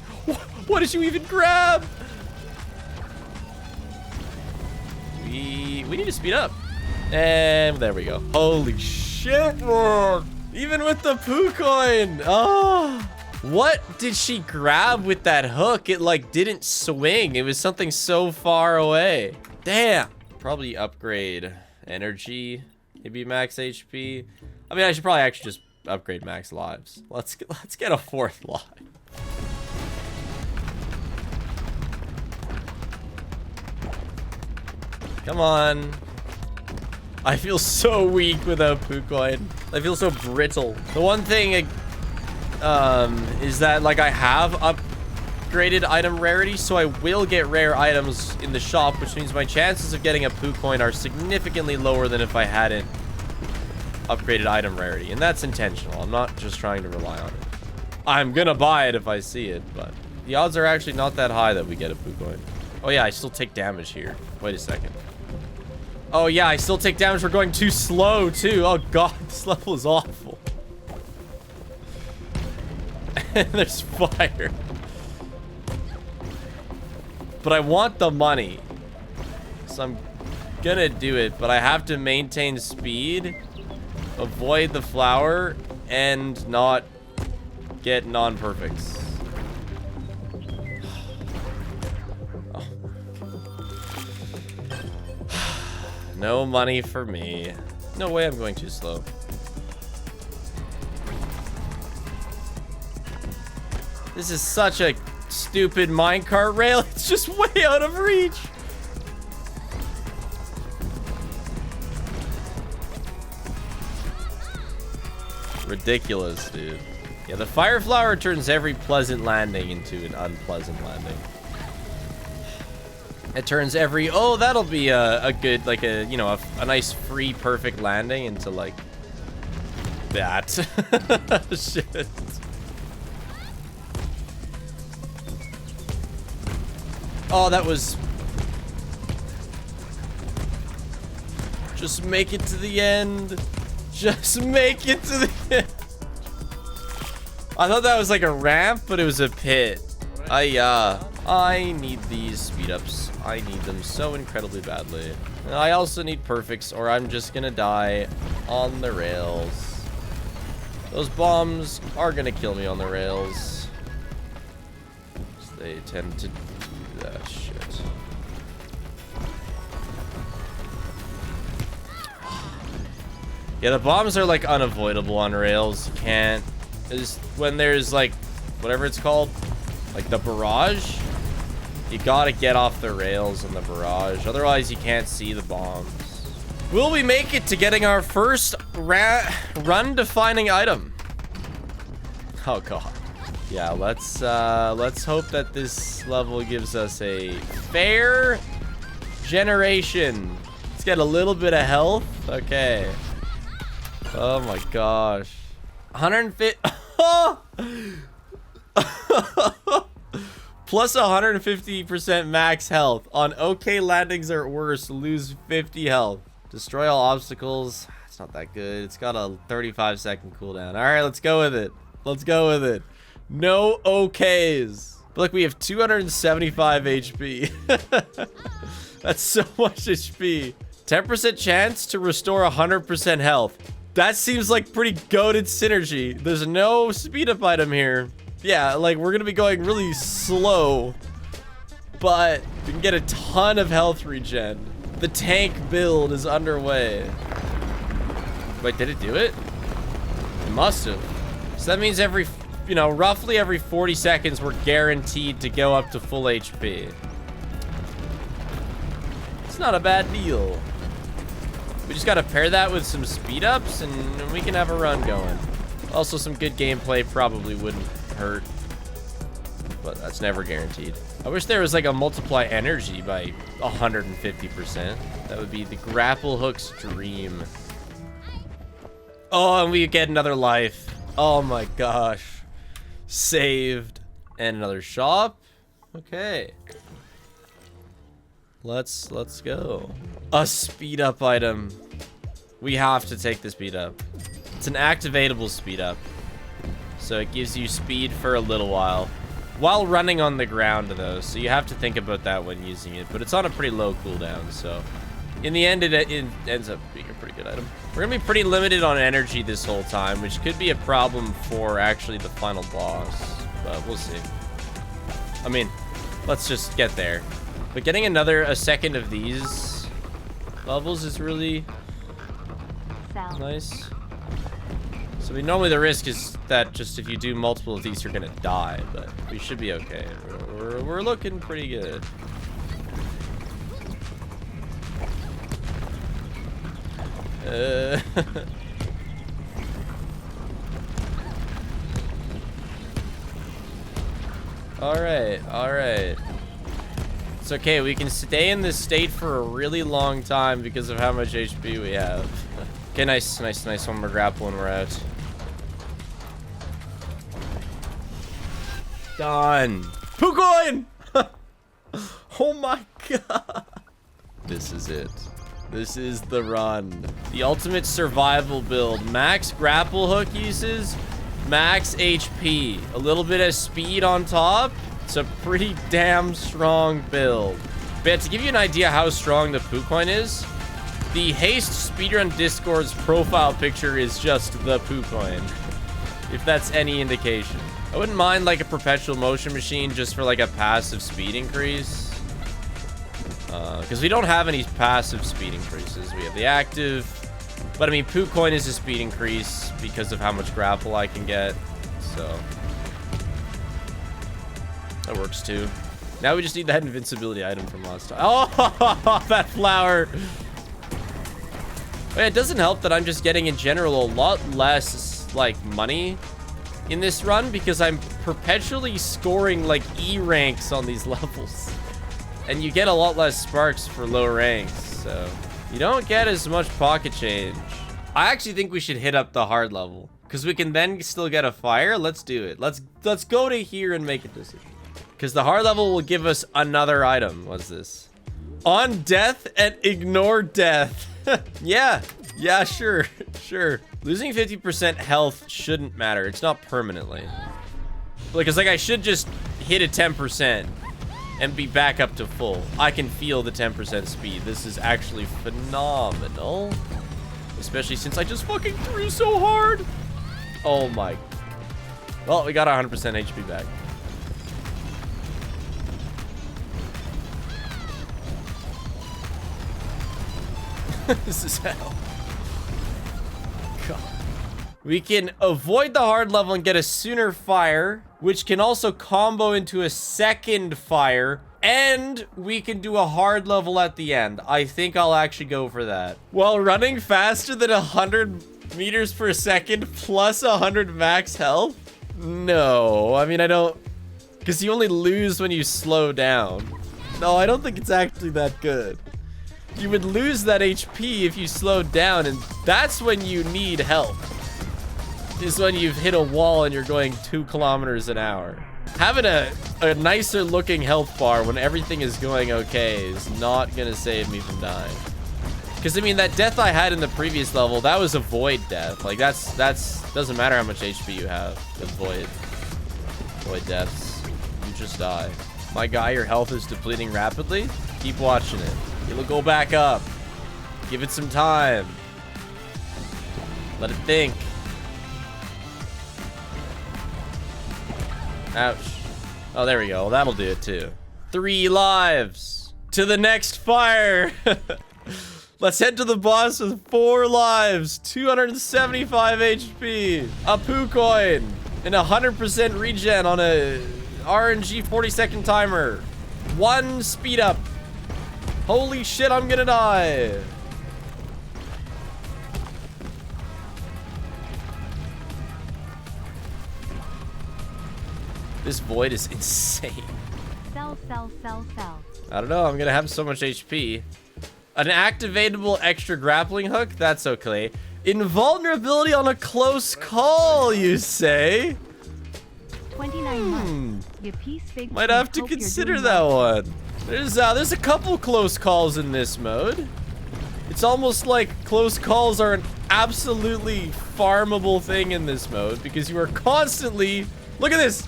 What did you even grab? We need to speed up. And there we go. Holy shit, bro. Even with the Pucoin. Oh. What did she grab with that hook? It like didn't swing. It was something so far away. Damn. Probably upgrade energy. Maybe max HP. I mean, I should probably actually just upgrade max lives. Let's get a 4th life. Come on. I feel so weak without Pucoin. I feel so brittle. The one thing is that like I have upgraded item rarity, so I will get rare items in the shop, which means my chances of getting a Pucoin are significantly lower than if I hadn't upgraded item rarity. And that's intentional. I'm not just trying to rely on it. I'm gonna buy it if I see it, but the odds are actually not that high that we get a Pucoin. Oh yeah, I still take damage here. Wait a second. Oh yeah, I still take damage for going too slow too. Oh god, this level is awful. And there's fire. But I want the money. So I'm gonna do it, but I have to maintain speed, avoid the flower, and not get non-perfects. No money for me. No way I'm going too slow. This is such a stupid minecart rail. It's just way out of reach. Ridiculous, dude. Yeah, the fire flower turns every pleasant landing into an unpleasant landing. It turns every, oh, that'll be a good, like a, you know, a nice free perfect landing into like that. Shit. Oh, that was... Just make it to the end. Just make it to the end. I thought that was like a ramp, but it was a pit. I need these speed ups. I need them so incredibly badly. And I also need perfects, or I'm just gonna die on the rails. Those bombs are gonna kill me on the rails. They tend to do that shit. Yeah, the bombs are like unavoidable on rails. You can't. Is when there's like whatever it's called, like the barrage. You gotta get off the rails in the barrage, otherwise you can't see the bombs. Will we make it to getting our first run defining item? Oh god. Yeah, let's hope that this level gives us a fair generation. Let's get a little bit of health. Okay. Oh my gosh. 150. Plus 150% max health. On okay landings or worse, lose 50 health. Destroy all obstacles. It's not that good. It's got a 35-second cooldown. All right, let's go with it. Let's go with it. No okays. But look, we have 275 HP. That's so much HP. 10% chance to restore 100% health. That seems like pretty goated synergy. There's no speed up item here. Yeah, like we're gonna be going really slow, but we can get a ton of health regen. The tank build is underway. Wait, did it do it? It must have. So that means every, you know, roughly every 40 seconds we're guaranteed to go up to full HP. It's not a bad deal. We just gotta pair that with some speed ups and we can have a run going. Also, some good gameplay probably wouldn't hurt, but that's never guaranteed. I wish there was like a multiply energy by 150%. That would be the grapple hook's dream. Oh, and we get another life. Oh my gosh. Saved. And another shop. Okay. Let's go. A speed up item. We have to take the speed up. It's an activatable speed up. So it gives you speed for a little while. While running on the ground though, so you have to think about that when using it. But it's on a pretty low cooldown, so in the end it ends up being a pretty good item. We're gonna be pretty limited on energy this whole time, which could be a problem for actually the final boss. But we'll see. I mean, let's just get there. But getting a second of these levels is really nice. So I mean, normally the risk is that just if you do multiple of these, you're gonna die, but we should be okay. We're looking pretty good. All right. It's okay, we can stay in this state for a really long time because of how much HP we have. Okay, nice. One more grapple and we're out. Done. Poo coin! Oh my god. This is it. This is the run. The ultimate survival build. Max grapple hook uses, max HP. A little bit of speed on top. It's a pretty damn strong build. But to give you an idea how strong the poo coin is, the Haste speedrun Discord's profile picture is just the poo coin. If that's any indication. I wouldn't mind like a perpetual motion machine just for like a passive speed increase. Because we don't have any passive speed increases. We have the active. But I mean, poo coin is a speed increase because of how much grapple I can get. So. That works too. Now we just need that invincibility item from last time. Oh, that flower. But it doesn't help that I'm just getting in general a lot less like money in this run because I'm perpetually scoring like E ranks on these levels. And you get a lot less sparks for low ranks, so you don't get as much pocket change. I actually think we should hit up the hard level because we can then still get a fire. Let's do it. Let's go to here and make a decision. Because the hard level will give us another item. What's this? On death and ignore death. Yeah, sure. Losing 50% health shouldn't matter. It's not permanently. Because like I should just hit a 10% and be back up to full. I can feel the 10% speed. This is actually phenomenal. Especially since I just fucking threw so hard. Oh my. Well, we got 100% HP back. This is hell. God. We can avoid the hard level and get a sooner fire, which can also combo into a second fire, and we can do a hard level at the end. I think I'll actually go for that. While running faster than 100 meters per second plus 100 max health? No, I mean, I don't, because you only lose when you slow down. No, I don't think it's actually that good. You would lose that HP if you slowed down, and that's when you need help. Is when you've hit a wall and you're going 2 kilometers an hour. Having a nicer looking health bar when everything is going okay is not gonna save me from dying. Because I mean, that death I had in the previous level, that was a void death. Like that's doesn't matter how much HP you have with void deaths. You just die. My guy, your health is depleting rapidly. Keep watching it. It'll go back up. Give it some time. Let it think. Ouch. Oh, there we go. That'll do it too. 3 lives. To the next fire. Let's head to the boss with 4 lives. 275 HP. A poo coin. And 100% regen on a RNG 40-second timer. 1 speed up. Holy shit, I'm gonna die. This void is insane. Sell. I don't know, I'm gonna have so much HP. An activatable extra grappling hook? That's okay. Invulnerability on a close call, you say? 29 months. You piece big. Might have to consider that one. There's a couple close calls in this mode. It's almost like close calls are an absolutely farmable thing in this mode because you are constantly, look at this.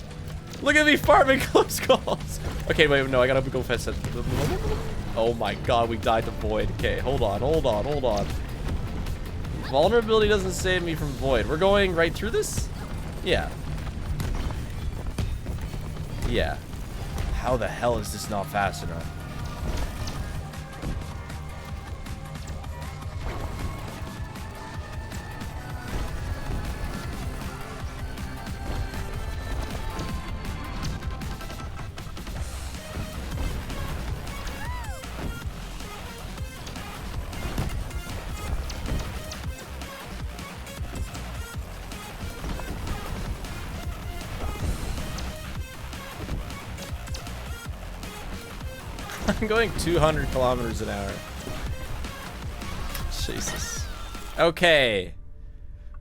Look at me farming close calls. Okay, wait, no, I gotta go fast. Oh my god, we died to void. Okay, hold on. Vulnerability doesn't save me from void. We're going right through this? Yeah. How the hell is this not fast enough? I'm going 200 kilometers an hour. Jesus. Okay.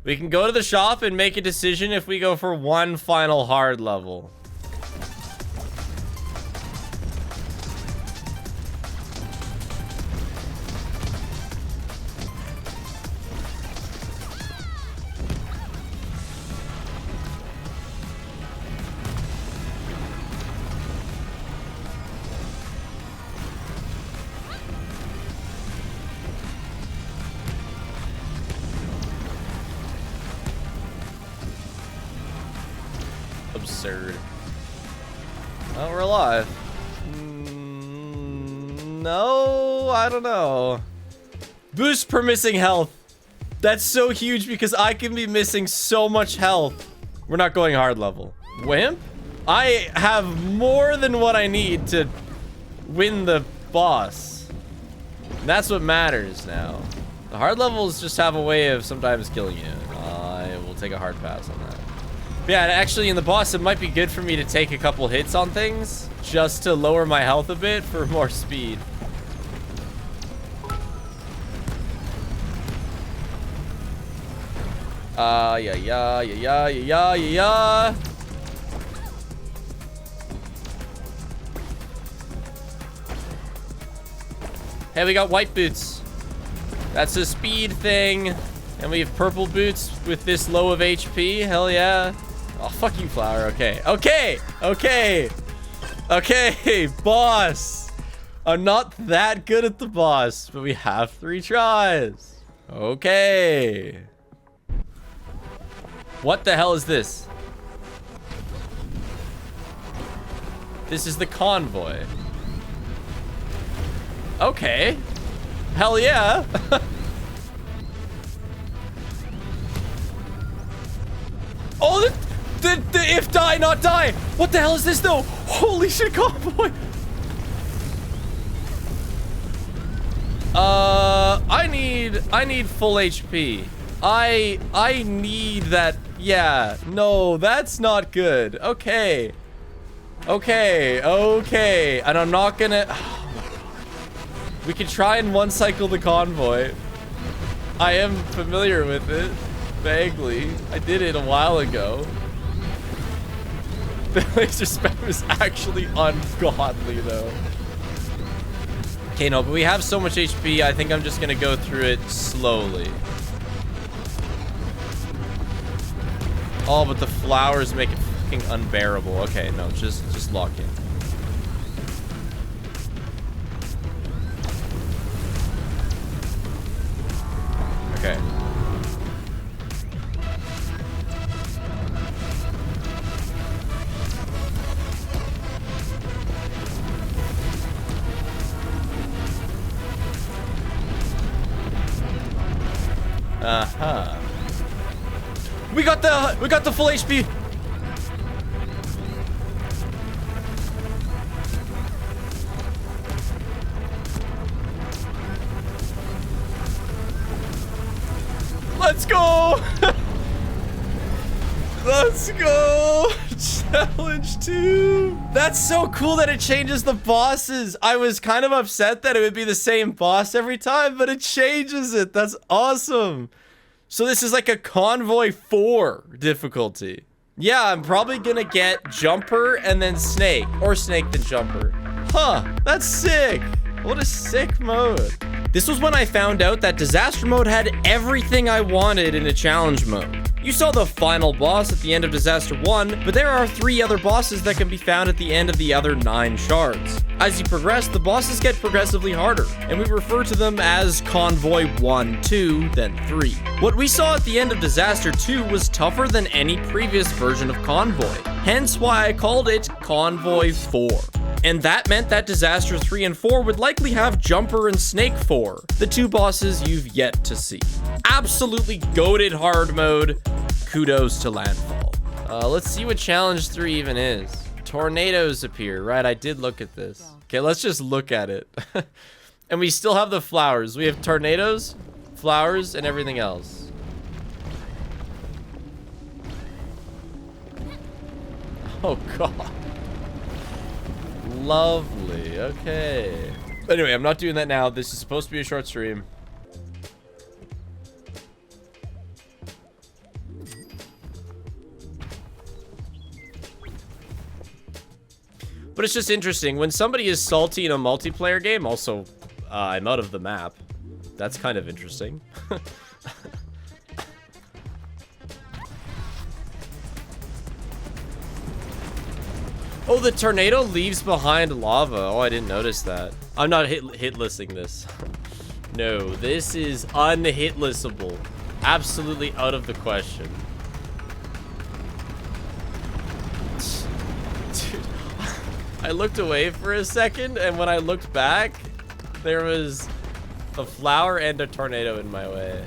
We can go to the shop and make a decision if we go for one final hard level. Absurd. Oh, we're alive. No, I don't know. Boost per missing health. That's so huge because I can be missing so much health. We're not going hard level. Wimp? I have more than what I need to win the boss. And that's what matters now. The hard levels just have a way of sometimes killing you. I will take a hard pass on that. But yeah, actually in the boss, it might be good for me to take a couple hits on things just to lower my health a bit for more speed. Yeah. Hey, we got white boots. That's a speed thing. And we have purple boots with this low of HP. Hell yeah. Oh, fuck you, flower. Okay. Okay, boss. I'm not that good at the boss, but we have 3 tries. Okay. What the hell is this? This is the convoy. Okay. Hell yeah. Oh, the if die, not die. What the hell is this though? Holy shit, convoy. I need full HP. I need that. Yeah, no, that's not good. Okay. And I'm not gonna. We could try and one cycle the convoy. I am familiar with it, vaguely. I did it a while ago. The laser spam is actually ungodly, though. Okay, no, but we have so much HP, I think I'm just gonna go through it slowly. Oh, but the flowers make it fucking unbearable. Okay, no, just lock in. Okay. Uh-huh. We got the full HP. Let's go. Let's go. Challenge 2. That's so cool that it changes the bosses. I was kind of upset that it would be the same boss every time, but it changes it. That's awesome. So this is like a Convoy 4 difficulty. Yeah, I'm probably gonna get Jumper and then Snake, or Snake then Jumper. Huh, that's sick. What a sick mode. This was when I found out that Disaster Mode had everything I wanted in a challenge mode. You saw the final boss at the end of Disaster 1, but there are 3 other bosses that can be found at the end of the other 9 shards. As you progress, the bosses get progressively harder, and we refer to them as Convoy 1, 2, then 3. What we saw at the end of Disaster 2 was tougher than any previous version of Convoy, hence why I called it Convoy 4. And that meant that Disaster 3 and 4 would likely have Jumper and Snake 4, the 2 bosses you've yet to see. Absolutely goated hard mode. Kudos to Landfall. Let's see what Challenge 3 even is. Tornadoes appear, right? I did look at this. Okay, let's just look at it. And we still have the flowers. We have tornadoes, flowers, and everything else. Oh, God. Lovely. Okay. Anyway, I'm not doing that now. This is supposed to be a short stream. But it's just interesting. When somebody is salty in a multiplayer game, also, I'm out of the map. That's kind of interesting. Oh, the tornado leaves behind lava. Oh, I didn't notice that. I'm not hitlessing this. No, this is unhitlessable. Absolutely out of the question. Dude, I looked away for a second, and when I looked back, there was a flower and a tornado in my way.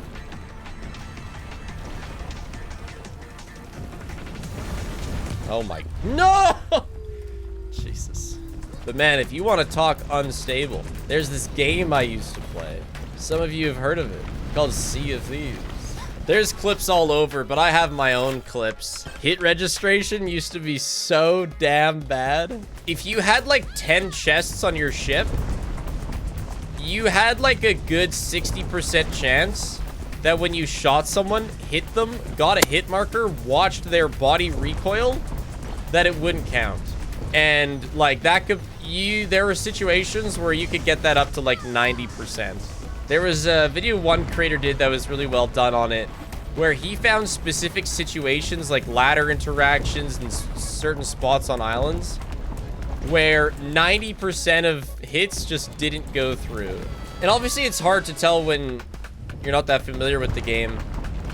Oh my, no! Jesus. But man, if you want to talk unstable, there's this game I used to play. Some of you have heard of it, called Sea of Thieves. There's clips all over, but I have my own clips. Hit registration used to be so damn bad. If you had like 10 chests on your ship, you had like a good 60% chance that when you shot someone, hit them, got a hit marker, watched their body recoil, that it wouldn't count. And like that could, there were situations where you could get that up to like 90%. There was a video one creator did that was really well done on it, where he found specific situations like ladder interactions and certain spots on islands where 90% of hits just didn't go through. And obviously it's hard to tell when you're not that familiar with the game,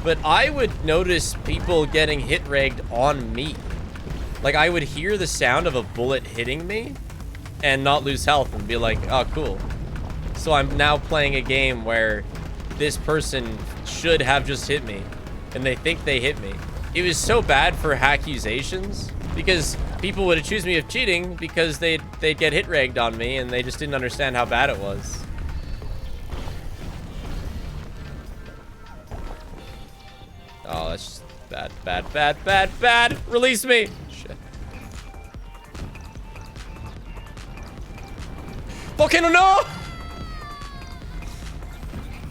but I would notice people getting hit ragged on me. Like I would hear the sound of a bullet hitting me and not lose health and be like, oh, cool. So I'm now playing a game where this person should have just hit me and they think they hit me. It was so bad for accusations because people would accuse me of cheating because they'd get hit ragged on me and they just didn't understand how bad it was. Oh, that's just bad, bad, bad, bad, bad. Release me. Shit. Volcano, no!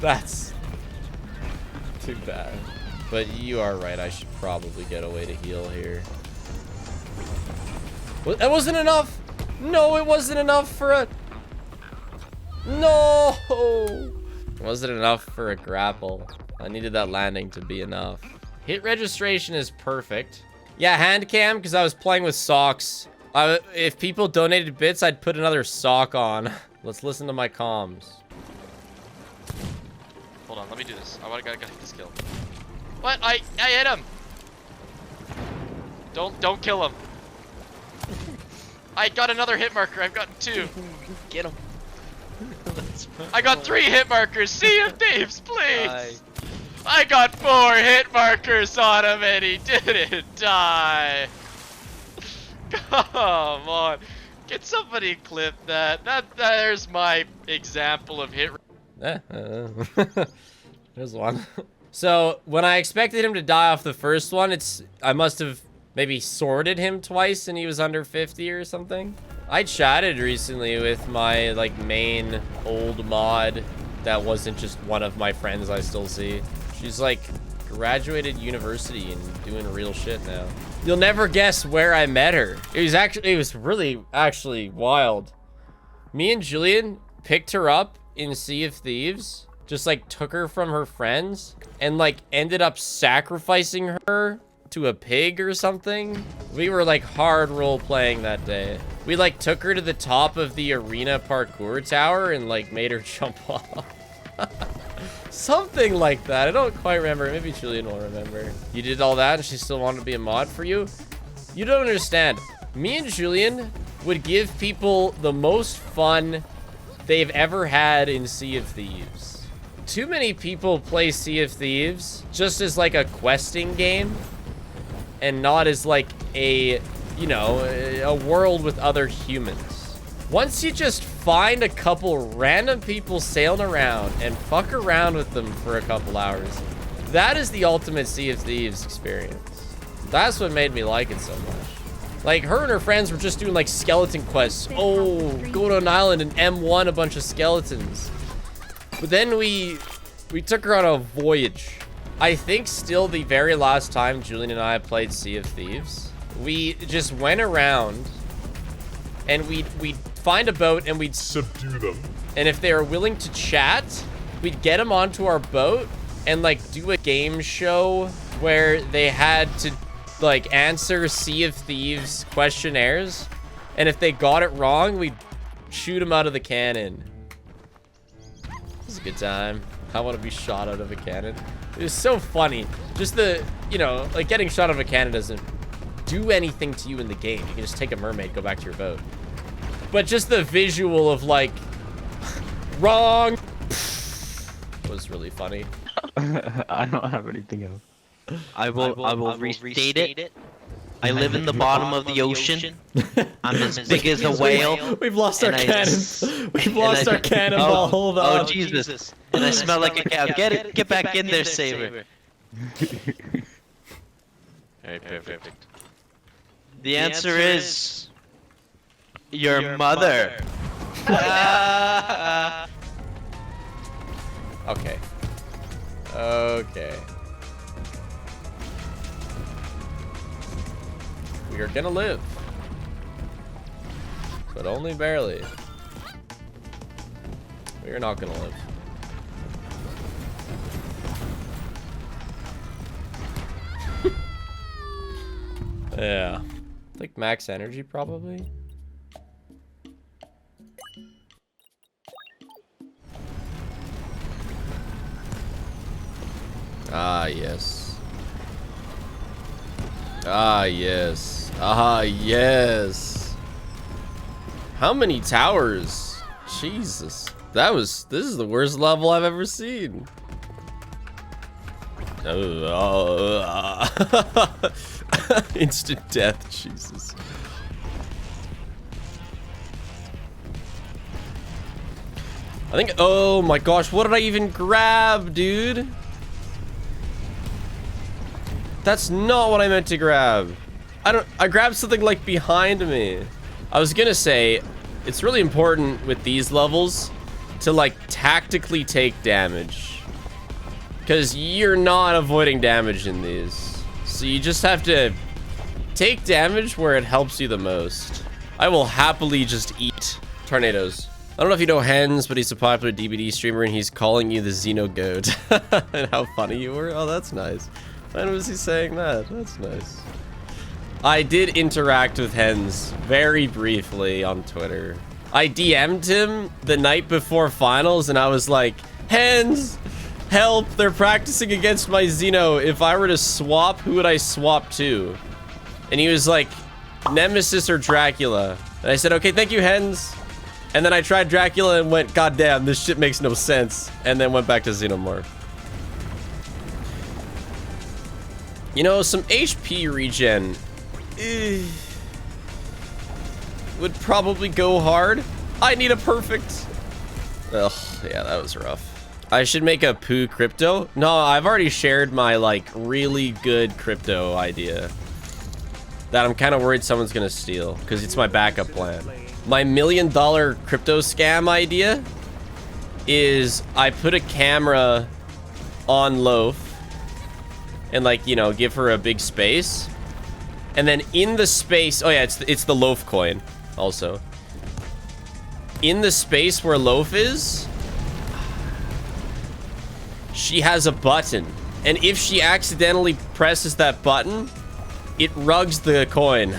That's too bad. But you are right. I should probably get a way to heal here. That wasn't enough. No, it wasn't enough for a... No! It wasn't enough for a grapple. I needed that landing to be enough. Hit registration is perfect. Yeah, hand cam, because I was playing with socks. If people donated bits, I'd put another sock on. Let's listen to my comms. Hold on, let me do this. I gotta hit this kill. What? I hit him! Don't kill him. I got another hit marker. I've gotten 2. Get him. I got 3 hit markers. Sea of Thieves, please! I got 4 hit markers on him and he didn't die. Come on. Can somebody clip that? There's my example of hit. There's one. So when I expected him to die off the first one, I must have maybe sorted him twice and he was under 50 or something. I chatted recently with my like main old mod that wasn't just one of my friends I still see. She's like graduated university and doing real shit now. You'll never guess where I met her. It was really actually wild. Me and Julian picked her up in Sea of Thieves, just like took her from her friends and like ended up sacrificing her to a pig or something. We were like hard role playing that day. We like took her to the top of the arena parkour tower and like made her jump off. Something like that. I don't quite remember. Maybe Julian will remember. You did all that and she still wanted to be a mod for you? You don't understand. Me and Julian would give people the most fun they've ever had in Sea of Thieves. Too many people play Sea of Thieves just as like a questing game and not as like a, you know, a world with other humans. Once you just find a couple random people sailing around and fuck around with them for a couple hours, that is the ultimate Sea of Thieves experience. That's what made me like it so much. Like, her and her friends were just doing like skeleton quests. Oh, go to an island and M1 a bunch of skeletons. But then we took her on a voyage. I think still the very last time Julian and I played Sea of Thieves, we just went around and we'd find a boat and we'd subdue them. And if they were willing to chat, we'd get them onto our boat and like do a game show where they had to like answer Sea of Thieves questionnaires. And if they got it wrong, we'd shoot them out of the cannon. It was a good time. I want to be shot out of a cannon. It was so funny. Just the, you know, like getting shot out of a cannon doesn't do anything to you in the game. You can just take a mermaid, go back to your boat. But just the visual of like, wrong, was really funny. I don't have anything else. I will restate it. I live in the bottom of the ocean. I'm as big as a whale. We've lost our cannon. We've lost our cannonball. Hold on. Oh Jesus! And I smell like a cow. Get back in there, Saber. Alright, perfect. The answer is your mother. Okay. Okay. We are gonna live. But only barely. We are not gonna live. Yeah. Like max energy probably. Ah, yes. Ah, yes. Ah, yes. How many towers? Jesus. This is the worst level I've ever seen. Instant death, Jesus. I think, oh my gosh, what did I even grab, dude? That's not what I meant to grab. I grabbed something like behind me. I was gonna say, it's really important with these levels to like tactically take damage. Because you're not avoiding damage in these. So you just have to take damage where it helps you the most. I will happily just eat tornadoes. I don't know if you know Hens, but he's a popular DBD streamer and he's calling you the Xeno Goat. And how funny you were. Oh, that's nice. When was he saying that? That's nice. I did interact with Hens very briefly on Twitter. I DM'd him the night before finals and I was like, Hens, help, they're practicing against my Xeno. If I were to swap, who would I swap to? And he was like, Nemesis or Dracula. And I said, okay, thank you, Hens. And then I tried Dracula and went, God damn, this shit makes no sense. And then went back to Xenomorph. You know, some HP regen would probably go hard. I need a perfect. Ugh, yeah, that was rough. I should make a poo crypto. No, I've already shared my like really good crypto idea that I'm kind of worried someone's gonna steal because it's my backup plan. My $1 million crypto scam idea is I put a camera on Loaf and like, you know, give her a big space. And then in the space, oh yeah, it's the Loaf coin also. In the space where Loaf is, she has a button. And if she accidentally presses that button, it rugs the coin.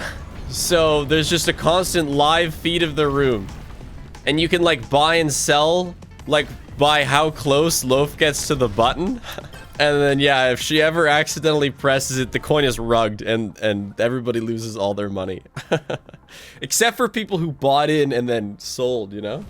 So there's just a constant live feed of the room. And you can like buy and sell like by how close Loaf gets to the button. And then, yeah, if she ever accidentally presses it, the coin is rugged and everybody loses all their money. Except for people who bought in and then sold, you know?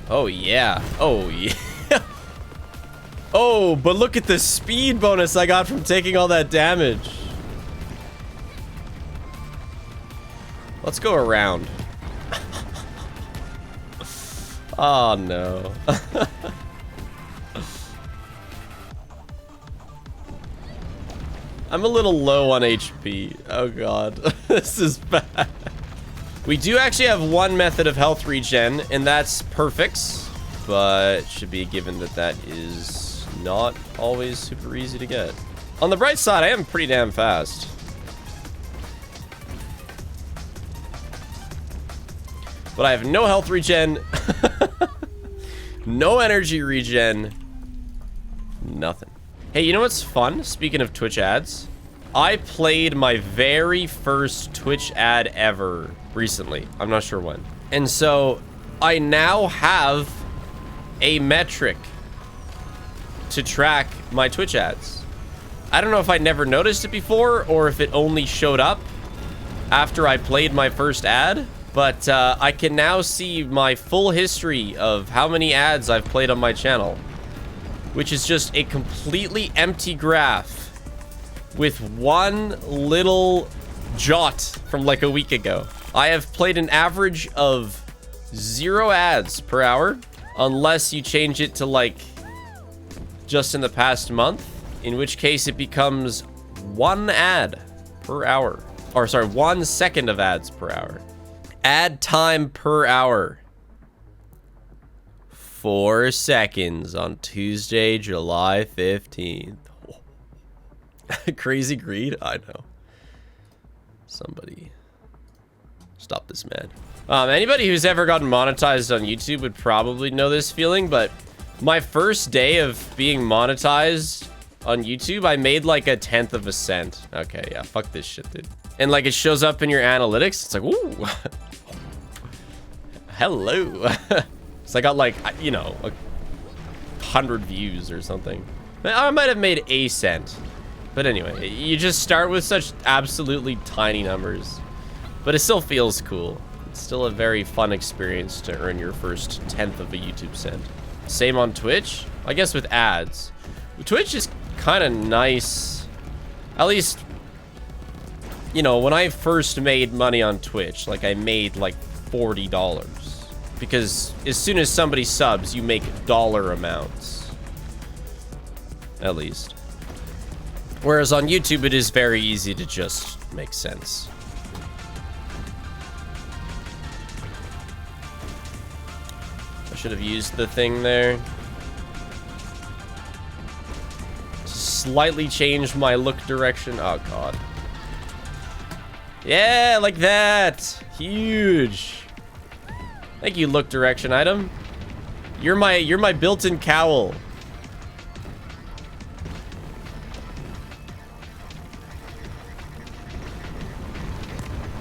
Oh, yeah. Oh, yeah. Oh, but look at the speed bonus I got from taking all that damage. Let's go around. Oh, no. I'm a little low on HP. Oh, God. This is bad. We do actually have one method of health regen, and that's perfects. But it should be given that that is not always super easy to get. On the bright side, I am pretty damn fast. But I have no health regen, no energy regen, nothing. Hey, you know what's fun? Speaking of Twitch ads, I played my very first Twitch ad ever recently. I'm not sure when. And so I now have a metric to track my Twitch ads. I don't know if I never noticed it before or if it only showed up after I played my first ad. But I can now see my full history of how many ads I've played on my channel, which is just a completely empty graph with one little jot from like a week ago. I have played an average of 0 ads per hour, unless you change it to like just in the past month, in which case it becomes 1 ad per hour. Or sorry, 1 second of ads per hour. Ad time per hour. 4 seconds on Tuesday, July 15th. Crazy greed? I know. Somebody stop this man. Anybody who's ever gotten monetized on YouTube would probably know this feeling, but my first day of being monetized on YouTube, I made like 1/10 of a cent. Okay, yeah, fuck this shit, dude. And like it shows up in your analytics, it's like, ooh. Hello. So I got like, you know, 100 views or something. I might have made a cent. But anyway, you just start with such absolutely tiny numbers. But it still feels cool. It's still a very fun experience to earn your first 1/10 of a YouTube cent. Same on Twitch, I guess with ads. Twitch is kind of nice. At least, you know, when I first made money on Twitch, like I made like $40. Because as soon as somebody subs, you make dollar amounts. At least. Whereas on YouTube, it is very easy to just make sense. I should have used the thing there. Slightly changed my look direction. Oh, God. Yeah, like that. Huge. Thank you, look direction item. You're my built-in cowl.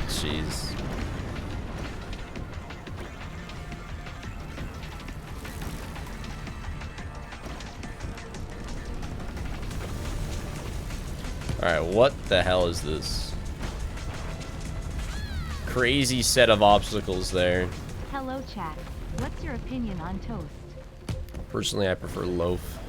Jeez. Alright, what the hell is this? Crazy set of obstacles there. Hello chat. What's your opinion on toast? Personally, I prefer loaf.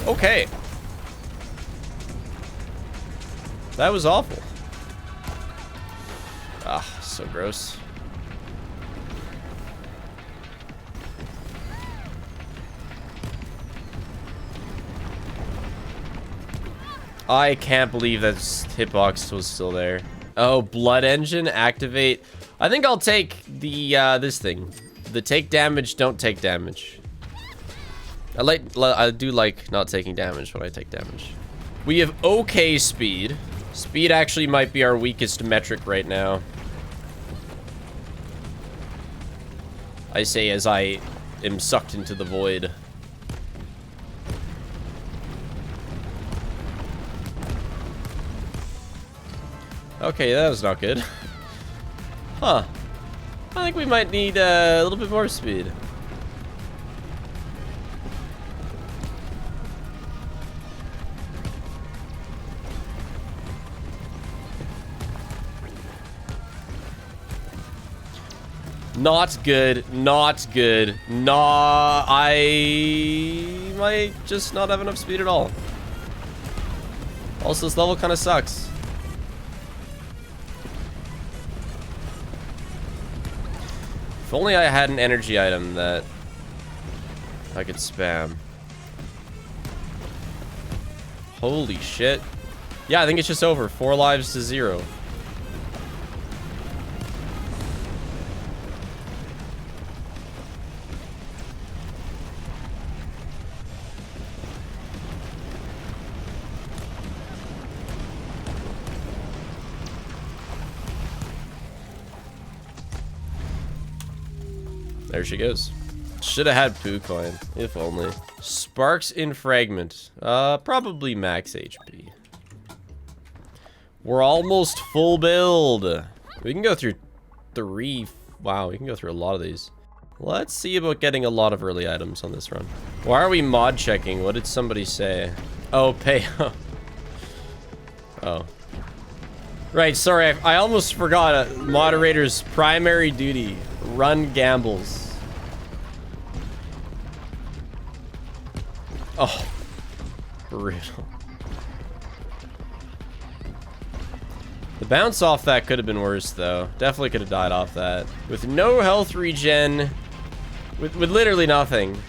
Okay. That was awful. Ah, so gross. I can't believe that hitbox was still there. Oh, blood engine, activate. I think I'll take the, this thing. The take damage, don't take damage. I do like not taking damage when I take damage. We have okay speed. Speed actually might be our weakest metric right now. I say as I am sucked into the void. Okay, that was not good. Huh. I think we might need a little bit more speed. Not good, not good. Nah, I might just not have enough speed at all. Also, this level kind of sucks. If only I had an energy item that I could spam. Holy shit. Yeah, I think it's just over. 4 lives to 0. There she goes. Should have had Poo Coin, if only. Sparks in Fragment. Probably max HP. We're almost full build. We can go through 3. Wow, we can go through a lot of these. Let's see about getting a lot of early items on this run. Why are we mod checking? What did somebody say? Oh, pay. Oh. Right, sorry, I almost forgot. Moderator's primary duty. Run gambles. Oh. Brutal. The bounce off that could have been worse, though. Definitely could have died off that. With no health regen. With literally nothing.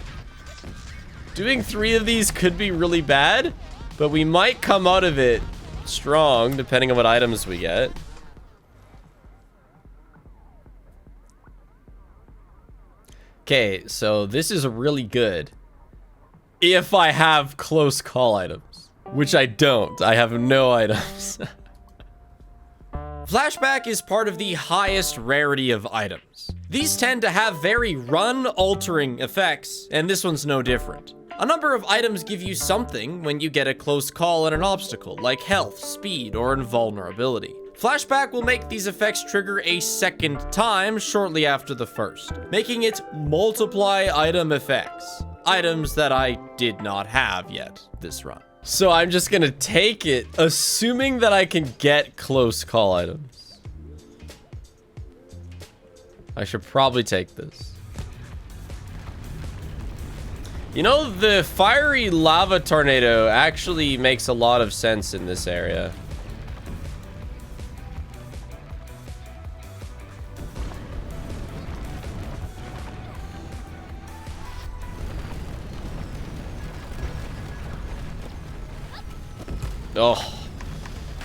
Doing 3 of these could be really bad, but we might come out of it strong, depending on what items we get. Okay, so this is really good. If I have close call items. Which I don't. I have no items. Flashback is part of the highest rarity of items. These tend to have very run-altering effects, and this one's no different. A number of items give you something when you get a close call at an obstacle, like health, speed, or invulnerability. Flashback will make these effects trigger a second time shortly after the first, making it multiply item effects. Items that I did not have yet this run. So I'm just gonna take it, assuming that I can get close call items. I should probably take this. You know, the fiery lava tornado actually makes a lot of sense in this area.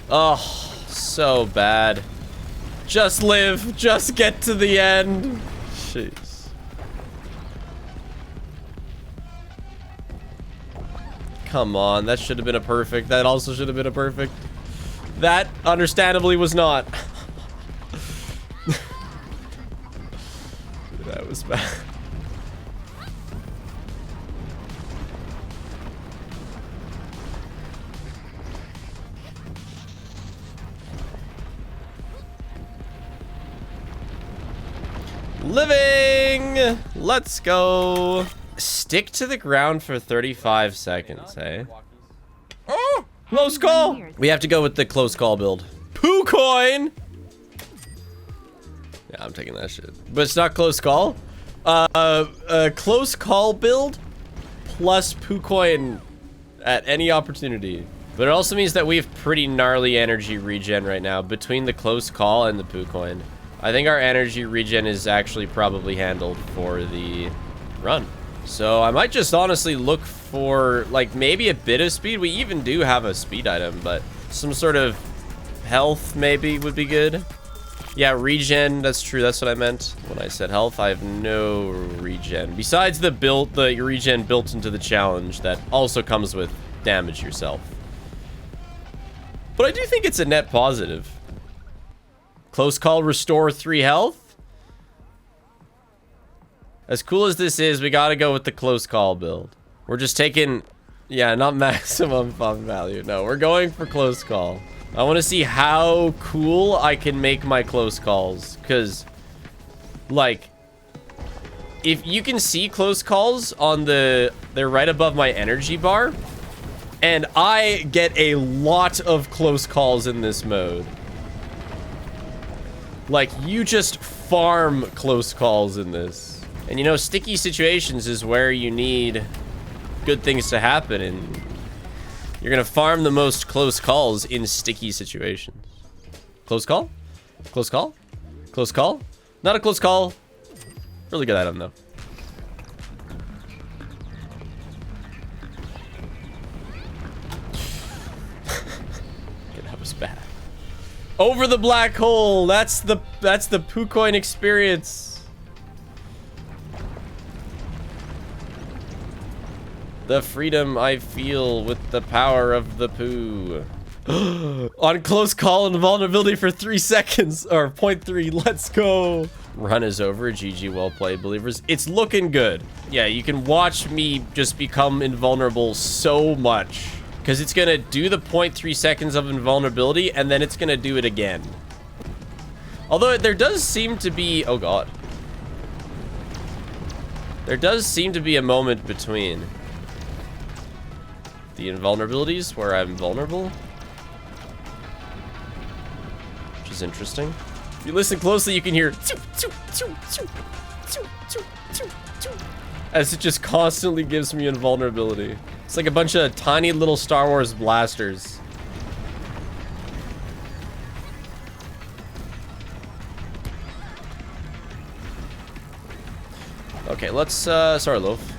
Oh, so bad. Just live, just get to the end. Jeez. Come on, that should have been a perfect. That also should have been a perfect. That, understandably, was not. That was bad. Living! Let's go. Stick to the ground for 35 seconds, hey? Oh! Close call! We have to go with the close call build. Poo coin! Yeah, I'm taking that shit. But it's not close call. Close call build plus poo coin at any opportunity. But it also means that we have pretty gnarly energy regen right now between the close call and the poo coin. I think our energy regen is actually probably handled for the run. So I might just honestly look for like maybe a bit of speed. We even do have a speed item, but some sort of health maybe would be good. Yeah, regen, that's true. That's what I meant when I said health. I have no regen. Besides the regen built into the challenge that also comes with damage yourself. But I do think it's a net positive. Close call, restore 3 health. As cool as this is, we gotta go with the close call build. We're just taking, yeah, not maximum fun value. No, we're going for close call. I want to see how cool I can make my close calls. Because, like, if you can see close calls on they're right above my energy bar. And I get a lot of close calls in this mode. Like, you just farm close calls in this. And you know, sticky situations is where you need good things to happen, and you're gonna farm the most close calls in sticky situations. Close call? Close call? Close call? Not a close call. Really good item, though. Okay, that was bad. Over the black hole. That's the poo coin experience. The freedom I feel with the power of the poo. On close call and vulnerability for 3 seconds or 0.3. Let's go. Run is over. GG, well played, believers. It's looking good. Yeah, you can watch me just become invulnerable so much. Because it's going to do the 0.3 seconds of invulnerability, and then it's going to do it again. Although there does seem to be... Oh, God. There does seem to be a moment between. the invulnerabilities where I'm vulnerable. Which is interesting. If you listen closely, you can hear as it just constantly gives me invulnerability. It's like a bunch of tiny little Star Wars blasters. Okay, let's, sorry, Loaf.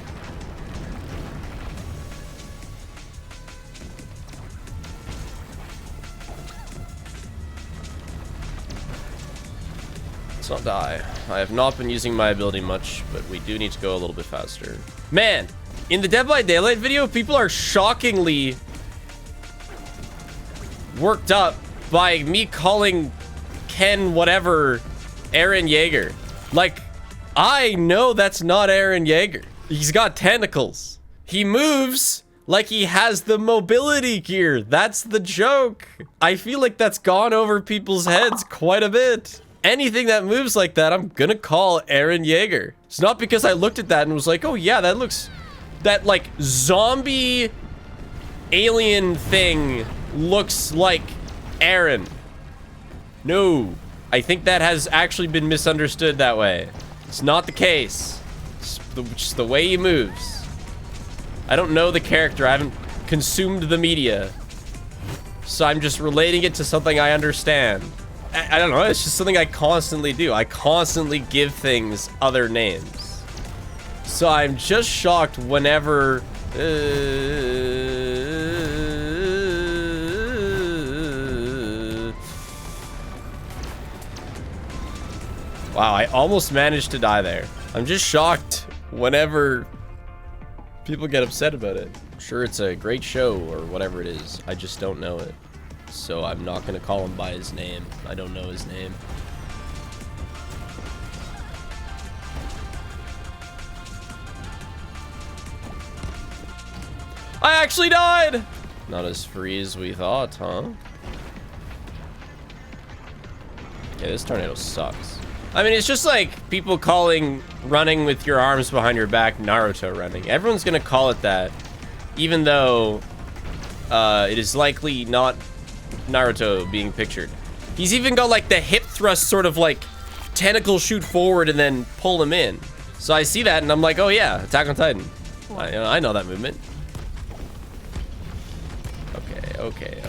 Let's not die. I have not been using my ability much, but we do need to go a little bit faster. Man, in the Dead by Daylight video, people are shockingly worked up by me calling Ken whatever Eren Yeager. Like, I know that's not Eren Yeager. He's got tentacles. He moves like he has the mobility gear. That's the joke. I feel like that's gone over people's heads quite a bit. Anything that moves like that, I'm gonna call Eren Yeager. It's not because I looked at that and was like, oh yeah, that looks... That, like, zombie alien thing looks like Eren. No. I think that has actually been misunderstood that way. It's not the case. It's just the way he moves. I don't know the character. I haven't consumed the media. So I'm just relating it to something I understand. I don't know. It's just something I constantly do. I constantly give things other names. So I'm just shocked whenever... Wow, I almost managed to die there. I'm just shocked whenever people get upset about it. I'm sure it's a great show or whatever it is. I just don't know it. So I'm not gonna call him by his name. I don't know his name. I actually died! Not as free as we thought, huh? Yeah, this tornado sucks. I mean, it's just like people calling running with your arms behind your back Naruto running. Everyone's gonna call it that, even though it is likely not Naruto being pictured. He's even got like the hip thrust sort of like tentacle shoot forward and then pull him in. So I see that and I'm like, oh yeah, Attack on Titan. I know that movement. Okay.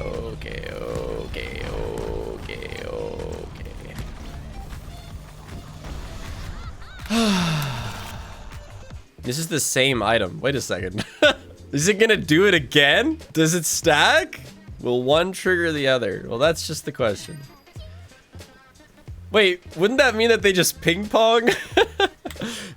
This is the same item. Wait a second. Is it gonna do it again? Does it stack? Will one trigger the other? Well, that's just the question. Wait, wouldn't that mean that they just ping pong?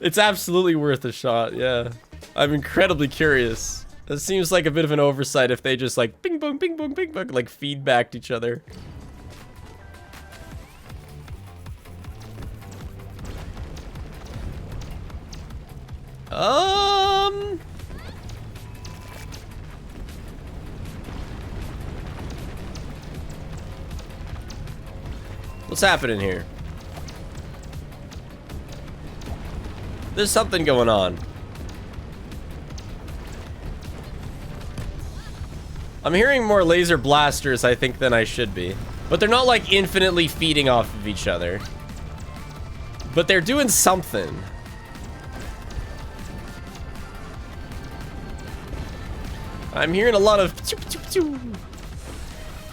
It's absolutely worth a shot, yeah. I'm incredibly curious. That seems like a bit of an oversight if they just like ping pong, like feedbacked each other. What's happening here? There's something going on. I'm hearing more laser blasters, I think, than I should be. But they're not like infinitely feeding off of each other. But they're doing something. I'm hearing a lot of...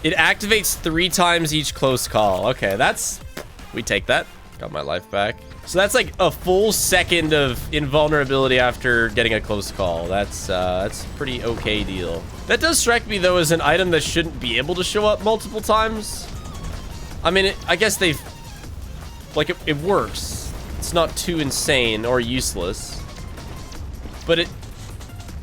It activates 3 times each close call. Okay, that's... We take that. Got my life back. So that's like a full second of invulnerability after getting a close call. That's a pretty okay deal. That does strike me, though, as an item that shouldn't be able to show up multiple times. I mean, I guess they've... Like, it works. It's not too insane or useless. But it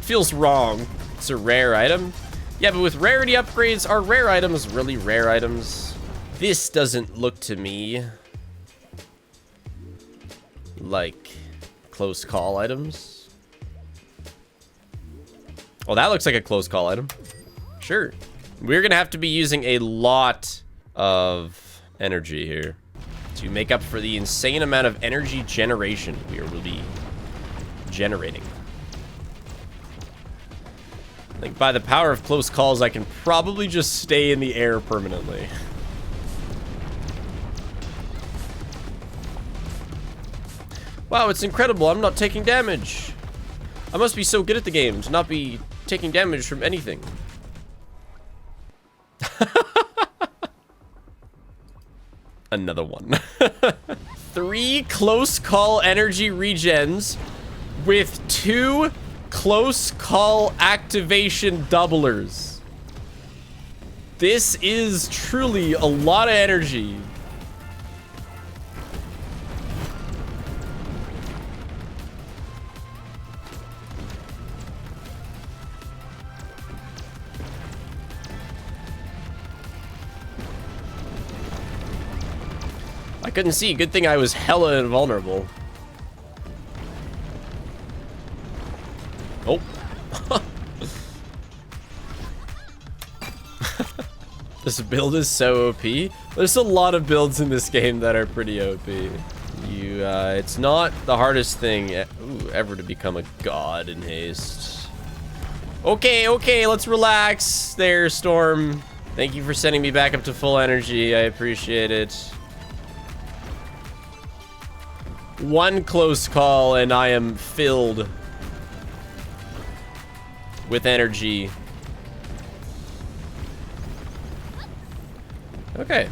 feels wrong. It's a rare item. Yeah, but with rarity upgrades, are rare items really rare items? This doesn't look to me like close call items. Oh, that looks like a close call item. Sure. We're gonna have to be using a lot of energy here to make up for the insane amount of energy generation we will be generating. Like, by the power of close calls, I can probably just stay in the air permanently. Wow, it's incredible. I'm not taking damage. I must be so good at the game to not be taking damage from anything. Another one. 3 close call energy regens with 2 close call activation doublers. This is truly a lot of energy. I couldn't see. Good thing I was hella invulnerable. Oh. This build is so OP. There's a lot of builds in this game that are pretty OP. It's not the hardest thing ever to become a god in Haste. Okay, let's relax there, Storm. Thank you for sending me back up to full energy. I appreciate it. 1 close call and I am filled with energy. Okay.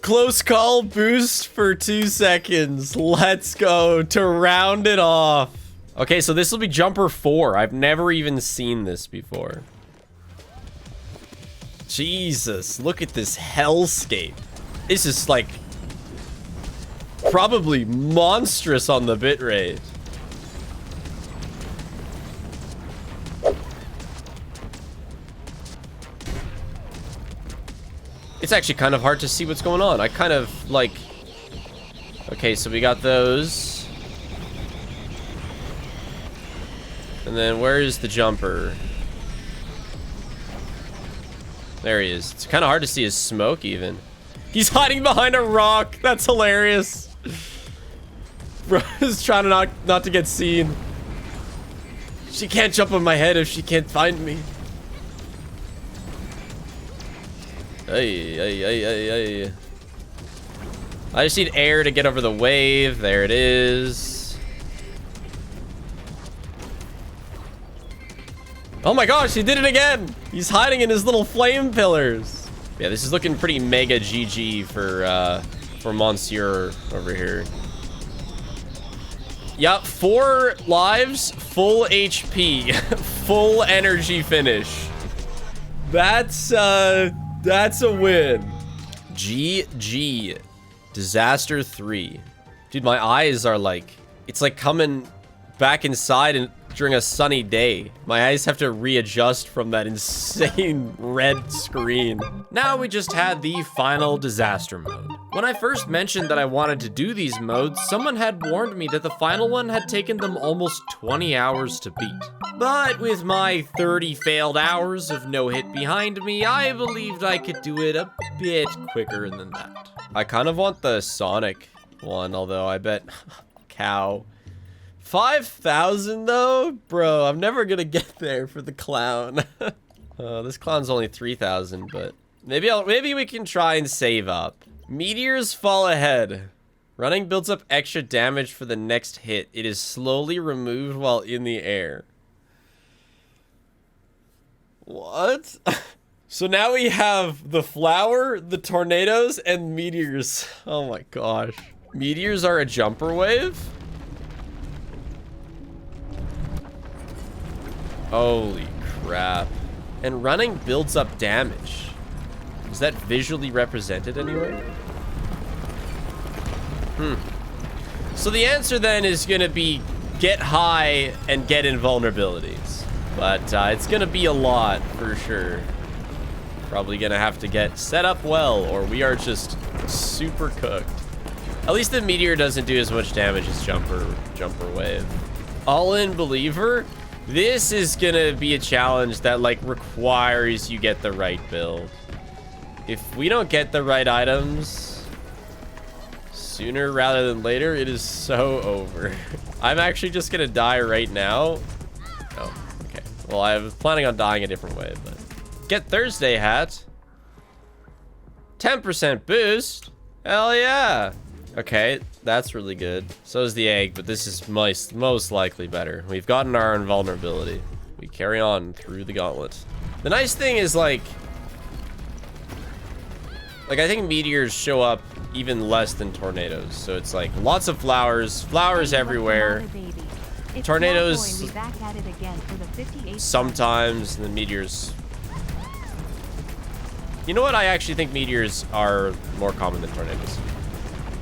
Close call boost for 2 seconds. Let's go to round it off. Okay, so this will be jumper 4. I've never even seen this before. Jesus, look at this hellscape. This is like probably monstrous on the bitrate. It's actually kind of hard to see what's going on. I kind of like... Okay, so we got those. And then where is the jumper? There he is. It's kind of hard to see his smoke even. He's hiding behind a rock. That's hilarious. Bro is trying to not to get seen. She can't jump on my head if she can't find me. Ay. I just need air to get over the wave. There it is. Oh my gosh, he did it again. He's hiding in his little flame pillars. Yeah, this is looking pretty mega GG for Monsieur over here. Yep, 4 lives, full HP, full energy finish. That's a win. GG. Disaster 3. Dude, my eyes are like, it's like coming back inside and during a sunny day. My eyes have to readjust from that insane red screen. Now we just had the final disaster mode. When I first mentioned that I wanted to do these modes, someone had warned me that the final one had taken them almost 20 hours to beat. But with my 30 failed hours of no hit behind me, I believed I could do it a bit quicker than that. I kind of want the Sonic one, although I bet cow. 5,000 though? Bro, I'm never gonna get there for the clown. This clown's only 3,000, but maybe we can try and save up. Meteors fall ahead. Running builds up extra damage for the next hit. It is slowly removed while in the air. What? So now we have the flower, the tornadoes, and meteors. Oh my gosh. Meteors are a jumper wave? Holy crap. And running builds up damage. Is that visually represented anywhere? So the answer then is gonna be get high and get invulnerabilities. But it's gonna be a lot for sure. Probably gonna have to get set up well or we are just super cooked. At least the meteor doesn't do as much damage as jumper wave. All-in believer? This is gonna be a challenge that like requires you get the right build. If we don't get the right items, sooner rather than later, it is so over. I'm actually just gonna die right now. Oh, okay. Well, I was planning on dying a different way, but... Get Thursday hat. 10% boost. Hell yeah. Okay, that's really good. So is the egg, but this is most likely better. We've gotten our invulnerability. We carry on through the gauntlet. The nice thing is, like I think meteors show up even less than tornadoes. So it's like lots of flowers everywhere. Tornadoes sometimes, and the meteors. You know what? I actually think meteors are more common than tornadoes.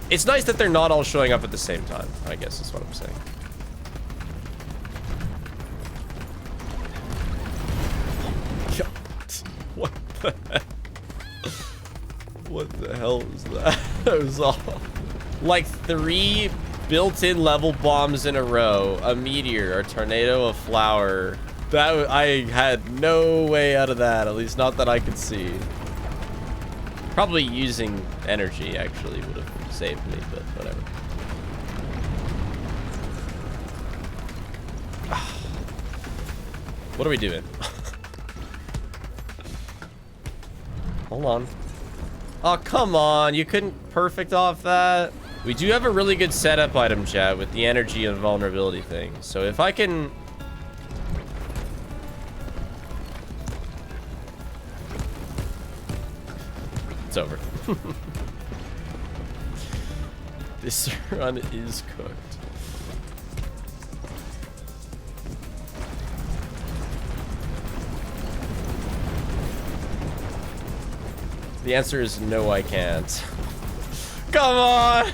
It's nice that they're not all showing up at the same time, I guess is what I'm saying. What the heck? What the hell was that? That was all... Like 3 built-in level bombs in a row. A meteor, a tornado, a flower. That I had no way out of that, at least not that I could see. Probably using energy actually would have saved me, but whatever. What are we doing? Hold on. Oh, come on. You couldn't perfect off that? We do have a really good setup item, chat, with the energy and vulnerability thing. So if I can... It's over. This run is cooked. The answer is no, I can't. Come on!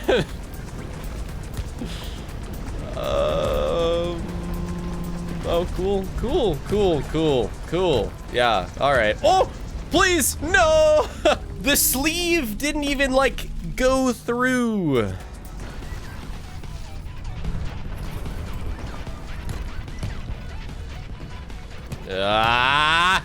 Oh, cool. Yeah, alright. Oh, please, no! The sleeve didn't even, like, go through. Ah!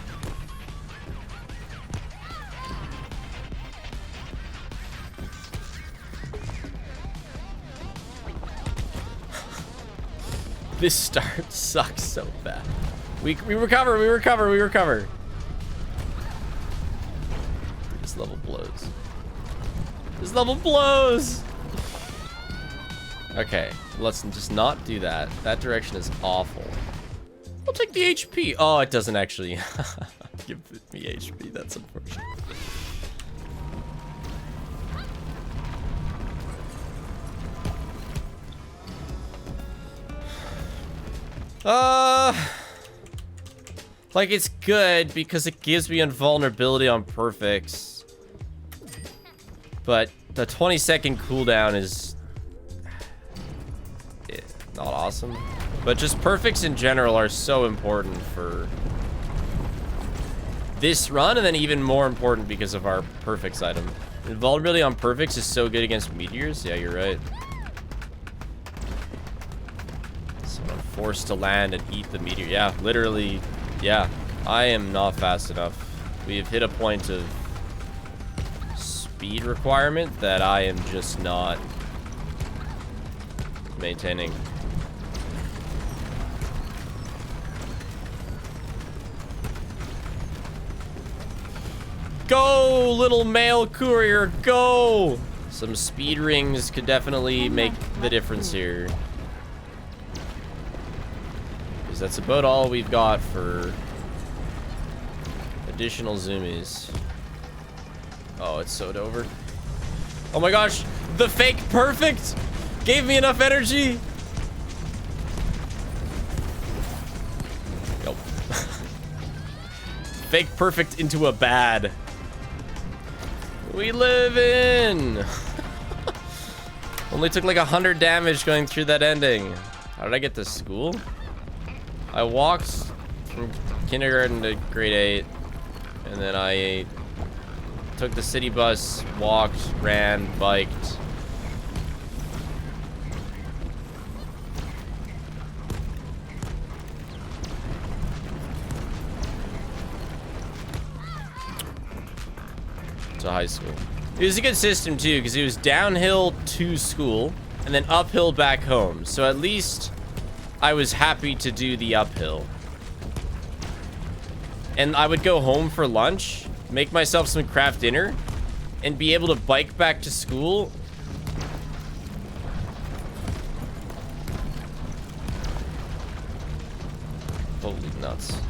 This start sucks so bad. We recover. This level blows. Okay, let's just not do that. That direction is awful. I'll take the HP. Oh, it doesn't actually give me HP. That's unfortunate. Like, it's good because it gives me invulnerability on perfects. But the 20-second cooldown is not awesome. But just perfects in general are so important for this run, and then even more important because of our perfects item. Invulnerability on perfects is so good against meteors. Yeah, you're right. So I'm forced to land and eat the meteor. Yeah, literally. Yeah, I am not fast enough. We have hit a point of speed requirement that I am just not maintaining. Go, little mail courier, go! Some speed rings could definitely make the difference here. Because that's about all we've got for additional zoomies. Oh, it's sewed over. Oh my gosh, the fake perfect gave me enough energy. Nope. Fake perfect into a bad. We live in. Only took like 100 damage going through that ending. How did I get to school? I walked from kindergarten to grade 8, and then I took the city bus, walked, ran, biked. To high school. It was a good system too, because it was downhill to school and then uphill back home. So at least I was happy to do the uphill. And I would go home for lunch, make myself some craft dinner, and be able to bike back to school. Holy nuts.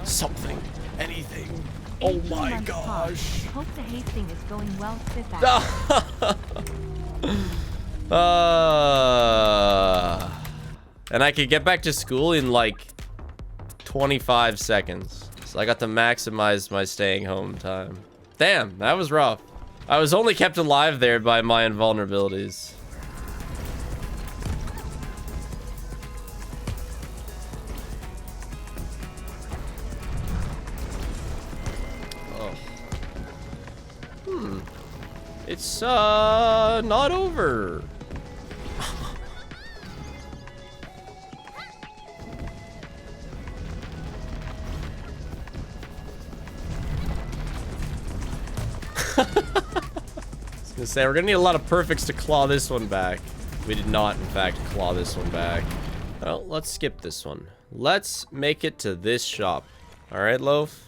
Something. Anything. Oh my gosh. Hope the hasting is going well, Spiff. And I could get back to school in like 25 seconds. So I got to maximize my staying home time. Damn, that was rough. I was only kept alive there by my invulnerabilities. It's not over. I was gonna say, we're gonna need a lot of perfects to claw this one back. We did not, in fact, claw this one back. Well, let's skip this one. Let's make it to this shop. All right, Loaf?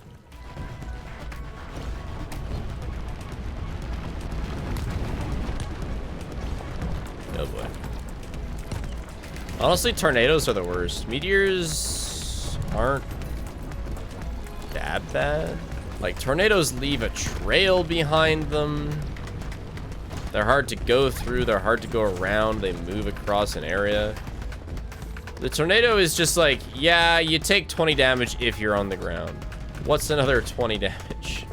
Oh boy. Honestly, tornadoes are the worst. Meteors aren't that bad. Like, tornadoes leave a trail behind them. They're hard to go through. They're hard to go around. They move across an area. The tornado is just like, yeah, you take 20 damage if you're on the ground. What's another 20 damage?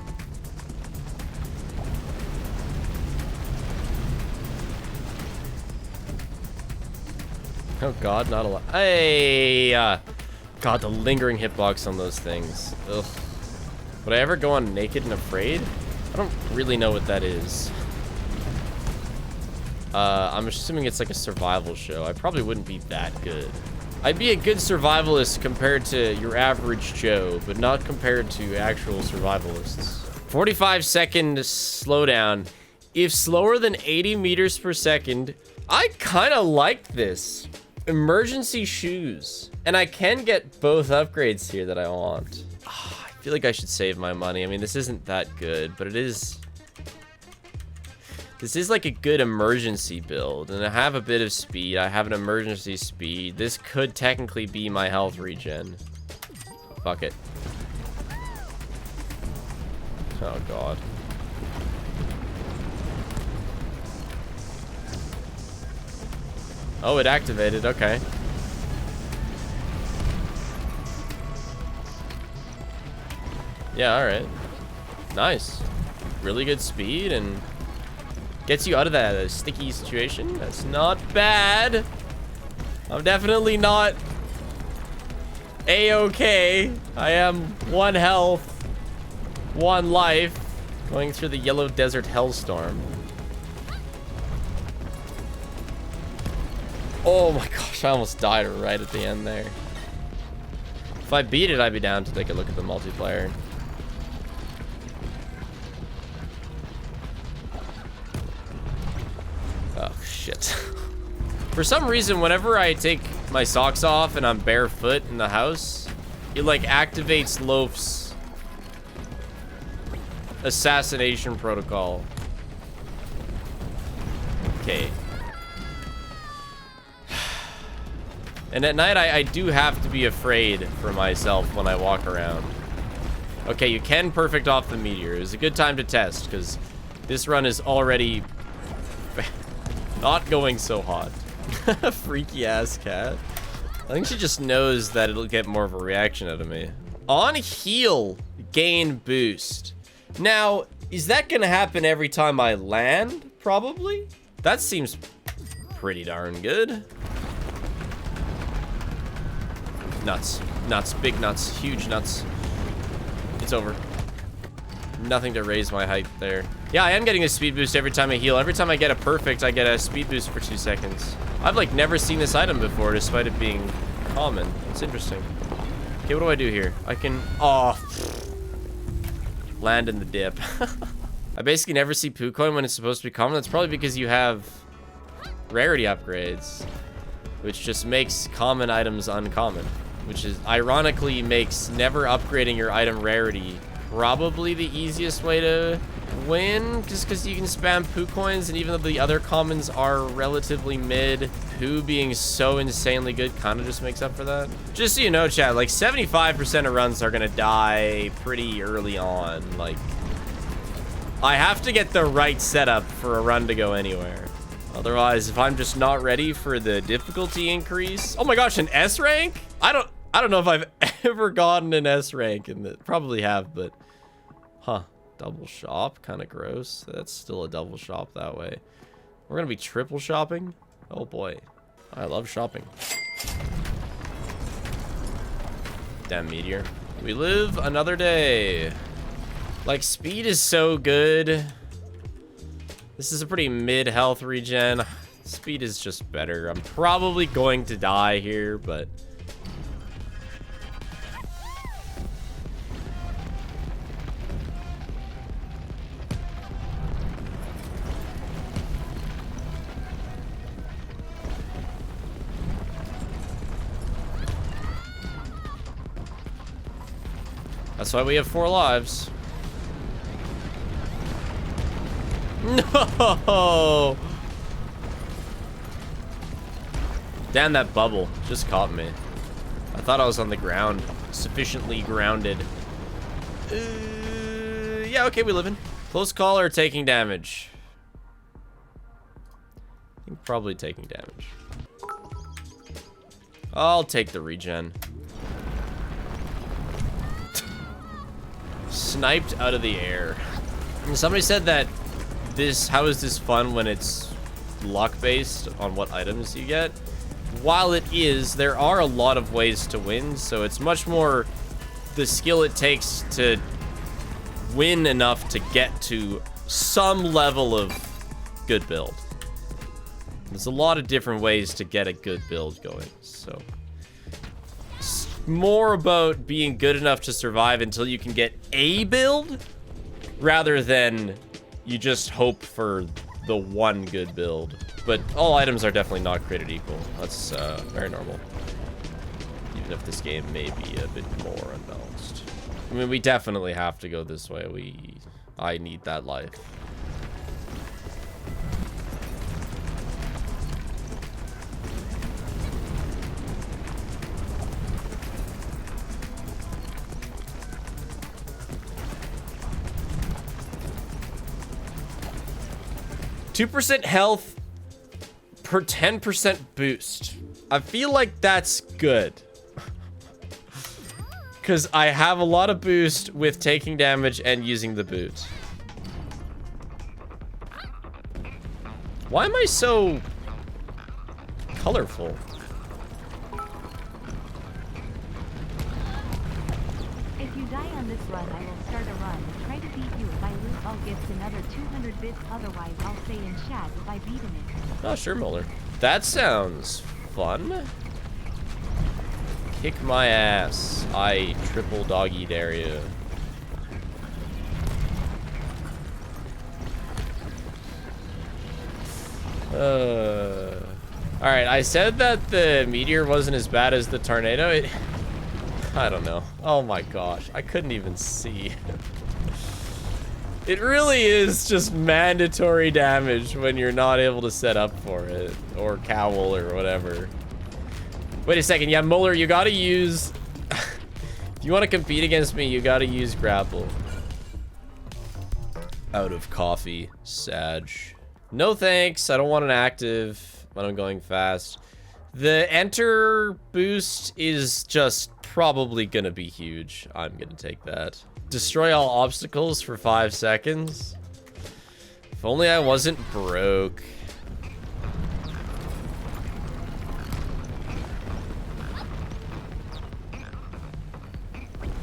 Oh god, not a lot. Hey! God, the lingering hitbox on those things. Ugh. Would I ever go on Naked and Afraid? I don't really know what that is. I'm assuming it's like a survival show. I probably wouldn't be that good. I'd be a good survivalist compared to your average Joe, but not compared to actual survivalists. 45-second slowdown. If slower than 80 meters per second, I kind of like this. Emergency shoes. And I can get both upgrades here that I want. I feel like I should save my money. I mean, this isn't that good, but it is... This is like a good emergency build, and I have a bit of speed. I have an emergency speed. This could technically be my health regen. Fuck it. Oh, God. Oh, it activated. Okay. Yeah, all right. Nice. Really good speed and gets you out of that sticky situation. That's not bad. I'm definitely not A-okay. I am 1 health, 1 life, going through the yellow desert hellstorm. Oh my gosh, I almost died right at the end there. If I beat it, I'd be down to take a look at the multiplayer. Oh, shit. For some reason, whenever I take my socks off and I'm barefoot in the house, it like activates Loaf's assassination protocol. Okay. And at night, I do have to be afraid for myself when I walk around. Okay, you can perfect off the meteor. It's a good time to test, because this run is already not going so hot. Freaky ass cat. I think she just knows that it'll get more of a reaction out of me. On heal, gain boost. Now, is that gonna happen every time I land? Probably. That seems pretty darn good. Nuts. Nuts. Big nuts. Huge nuts. It's over. Nothing to raise my height there. Yeah, I am getting a speed boost every time I heal. Every time I get a perfect, I get a speed boost for 2 seconds. I've like never seen this item before, despite it being common. It's interesting. Okay, what do I do here? I can... Oh. land in the dip. I basically never see poo coin when it's supposed to be common. That's probably because you have rarity upgrades, which just makes common items uncommon, which is ironically makes never upgrading your item rarity probably the easiest way to win, just because you can spam poo coins, and even though the other commons are relatively mid, poo being so insanely good kind of just makes up for that. Just so you know, chat, like 75% of runs are gonna die pretty early on. Like, I have to get the right setup for a run to go anywhere. Otherwise, if I'm just not ready for the difficulty increase. Oh my gosh, an S rank? I don't know if I've ever gotten an S rank in the, probably have, but huh. Double shop, kind of gross. That's still a double shop that way. We're gonna be triple shopping? Oh boy. I love shopping. Damn Meteor. We live another day. Like, speed is so good. This is a pretty mid-health regen. Speed is just better. I'm probably going to die here, but... That's why we have 4 lives. No! Damn, that bubble just caught me. I thought I was on the ground. Sufficiently grounded. Yeah, okay, we living. Close call or taking damage? I think probably taking damage. I'll take the regen. Sniped out of the air. And somebody said that how is this fun when it's luck based on what items you get? While it is, there are a lot of ways to win, so it's much more the skill it takes to win enough to get to some level of good build. There's a lot of different ways to get a good build going, so it's more about being good enough to survive until you can get a build rather than you just hope for the one good build. But all items are definitely not created equal. That's very normal. Even if this game may be a bit more unbalanced. I mean, we definitely have to go this way. I need that life. 2% health per 10% boost. I feel like that's good. Because I have a lot of boost with taking damage and using the boot. Why am I so colorful? If you die on this run, I will start a run. Try to beat you. If I lose, I'll get another 200 bits. Otherwise, I'll say in chat if I beat it. Oh, sure, Muller. That sounds fun. Kick my ass. I triple doggy dare you. Alright, I said that the meteor wasn't as bad as the tornado. I don't know. Oh my gosh, I couldn't even see. It really is just mandatory damage when you're not able to set up for it. Or cowl or whatever. Wait a second, yeah, Muller, you gotta use... if you want to compete against me, you gotta use grapple. Out of coffee, Sag. No thanks, I don't want an active when I'm going fast. The enter boost is just probably gonna be huge. I'm gonna take that. Destroy all obstacles for 5 seconds. If only I wasn't broke.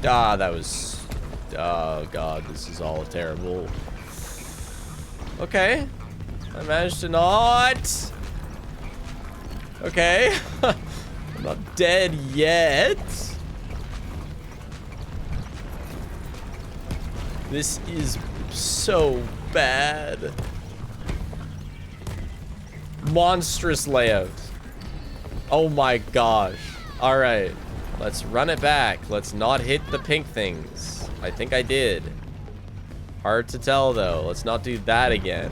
Ah, that was... oh god, this is all terrible. Okay. I managed to not... okay. I'm not dead yet. This is so bad. Monstrous layout. Oh my gosh. All right, let's run it back. Let's not hit the pink things. I think I did. Hard to tell though. Let's not do that again.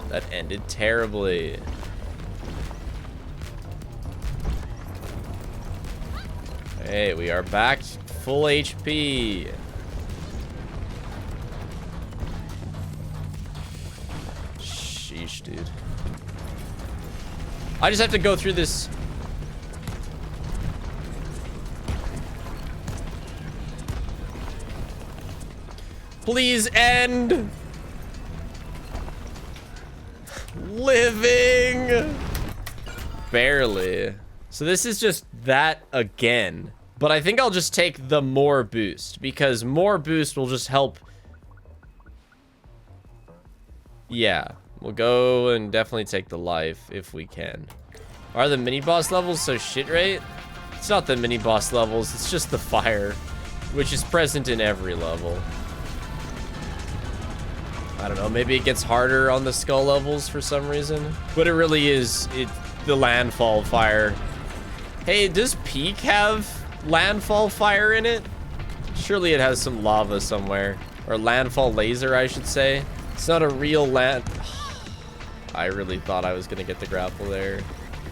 That ended terribly. Hey, we are back full HP. Sheesh, dude. I just have to go through this. Please end. Living. Barely. So this is just that again. But I think I'll just take the more boost, because more boost will just help. Yeah, we'll go and definitely take the life if we can. Are the mini boss levels so shit, right? It's not the mini boss levels, it's just the fire, which is present in every level. I don't know, maybe it gets harder on the skull levels for some reason, but it really is the landfall fire. Hey, does Peak have landfall fire in it? Surely it has some lava somewhere, or landfall laser, I should say. It's not a real land. I really thought I was gonna get the grapple there.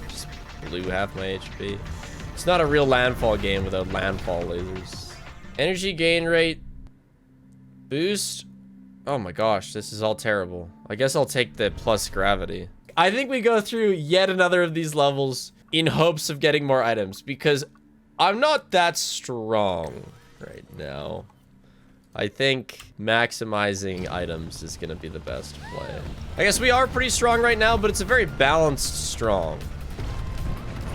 Just blew half my HP. It's not a real landfall game without landfall lasers. Energy gain rate boost. Oh my gosh, this is all terrible. I guess I'll take the plus gravity. I think we go through yet another of these levels in hopes of getting more items, because I'm not that strong right now. I think maximizing items is gonna be the best play. I guess we are pretty strong right now, but it's a very balanced strong.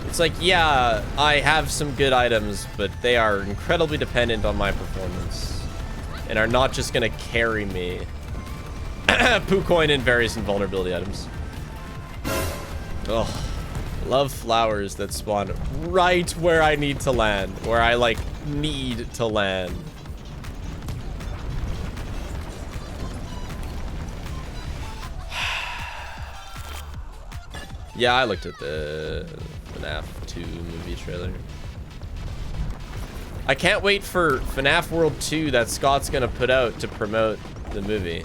It's like, yeah, I have some good items, but they are incredibly dependent on my performance and are not just gonna carry me. Poo coin and various invulnerability items. Ugh. Love flowers that spawn right where I need to land, where I like need to land. Yeah, I looked at the FNAF 2 movie trailer. I can't wait for FNAF World 2 that Scott's gonna put out to promote the movie.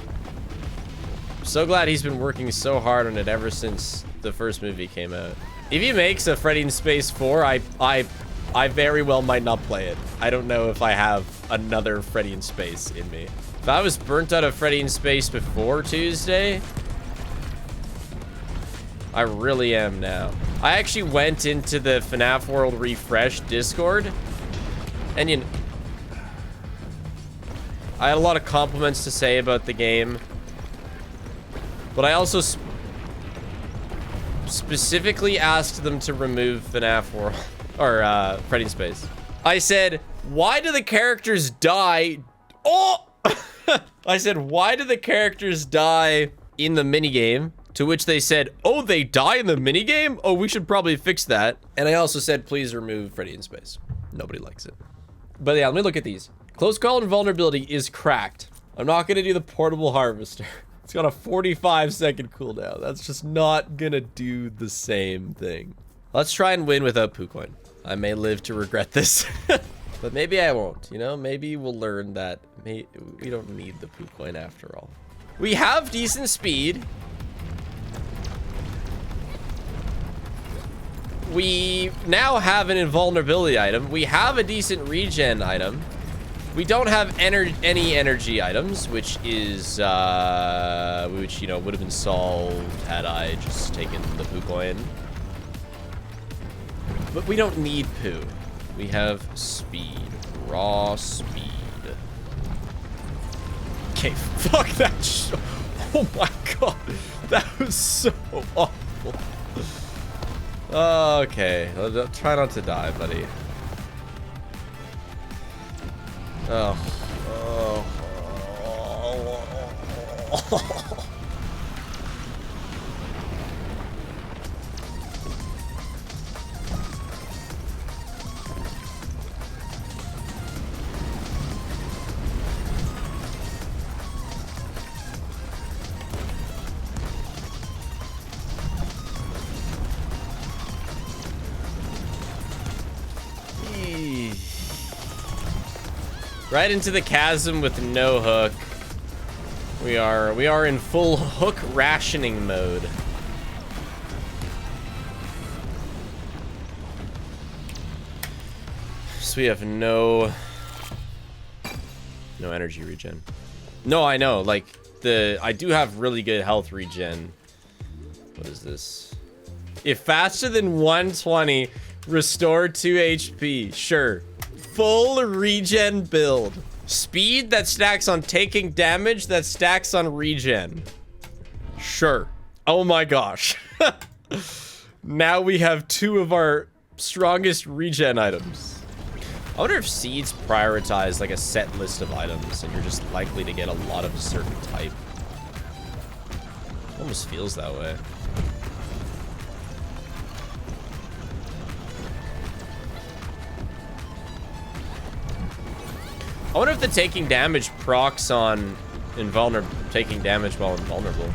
I'm so glad he's been working so hard on it ever since the first movie came out. If he makes a Freddy in Space 4, I very well might not play it. I don't know if I have another Freddy in Space in me. If I was burnt out of Freddy in Space before Tuesday, I really am now. I actually went into the FNAF World Refresh Discord, and you know, I had a lot of compliments to say about the game, but I also specifically asked them to remove FNAF World, or Freddy in Space. I said, why do the characters die? Oh! I said, why do the characters die in the minigame? To which they said, oh, they die in the minigame? Oh, we should probably fix that. And I also said, please remove Freddy in Space. Nobody likes it. But yeah, let me look at these. Close call invulnerability is cracked. I'm not gonna do the portable harvester. It's got a 45-second cooldown. That's just not gonna do the same thing. Let's try and win without Poo Coin. I may live to regret this. But maybe I won't, you know? Maybe we'll learn that we don't need the Poo Coin after all. We have decent speed. We now have an invulnerability item. We have a decent regen item. We don't have any energy items, which is, which, you know, would have been solved had I just taken the Poo Coin. But we don't need Poo. We have speed. Raw speed. Okay, fuck that shit. Oh my god. That was so awful. Okay, try not to die, buddy. Oh. Right into the chasm with no hook. We are in full hook rationing mode. So we have no energy regen. No, I know, like I do have really good health regen. What is this? If faster than 120, restore 2 HP. Sure. Full regen build. Speed that stacks on taking damage that stacks on regen. Sure. Oh my gosh. Now we have 2 of our strongest regen items. I wonder if seeds prioritize like a set list of items and you're just likely to get a lot of a certain type. Almost feels that way. I wonder if the taking damage procs on invulnerable, taking damage while invulnerable.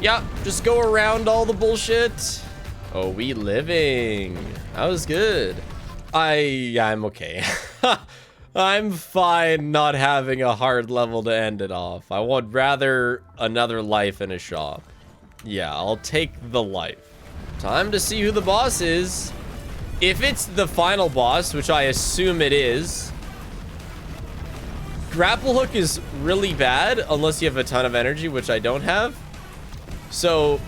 Yeah, just go around all the bullshit. Oh, we living. That was good. Yeah, I'm okay. I'm fine not having a hard level to end it off. I would rather another life in a shop. Yeah, I'll take the life. Time to see who the boss is. If it's the final boss, which I assume it is, grapple hook is really bad unless you have a ton of energy, which I don't have. So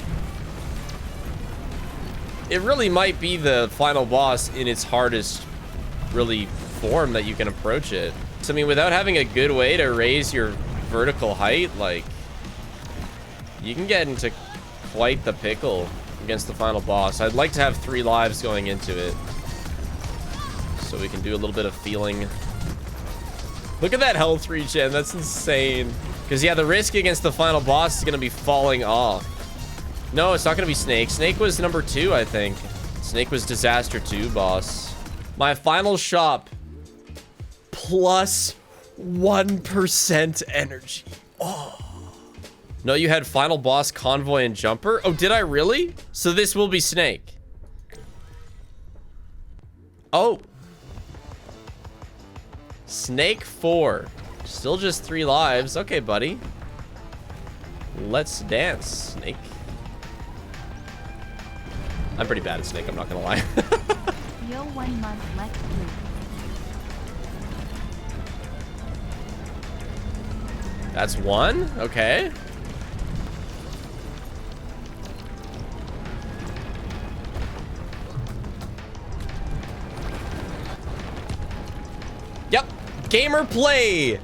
it really might be the final boss in its hardest really form that you can approach it. So I mean, without having a good way to raise your vertical height, like, you can get into quite the pickle against the final boss. I'd like to have 3 lives going into it so we can do a little bit of feeling. Look at that health regen. That's insane. Because yeah, the risk against the final boss is going to be falling off. No, it's not going to be Snake. Snake was number 2, I think. Snake was Disaster 2 boss. My final shop, plus 1% energy. Oh. No, you had final boss, convoy, and jumper? Oh, did I really? So this will be Snake. Oh. Snake 4. Still just 3 lives. Okay, buddy. Let's dance, Snake. I'm pretty bad at Snake, I'm not gonna lie. Yo, 1 month left blue. That's 1? Okay. Yep. Gamer play.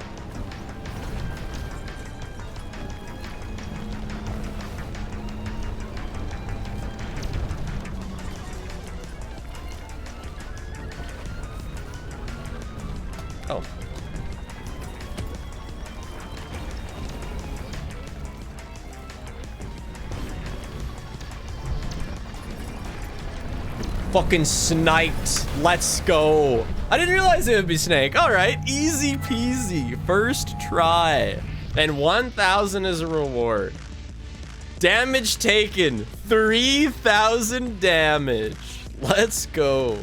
Oh. Fucking sniped. Let's go. I didn't realize it would be Snake. All right, easy peasy. First try. And 1,000 is a reward. Damage taken. 3,000 damage. Let's go.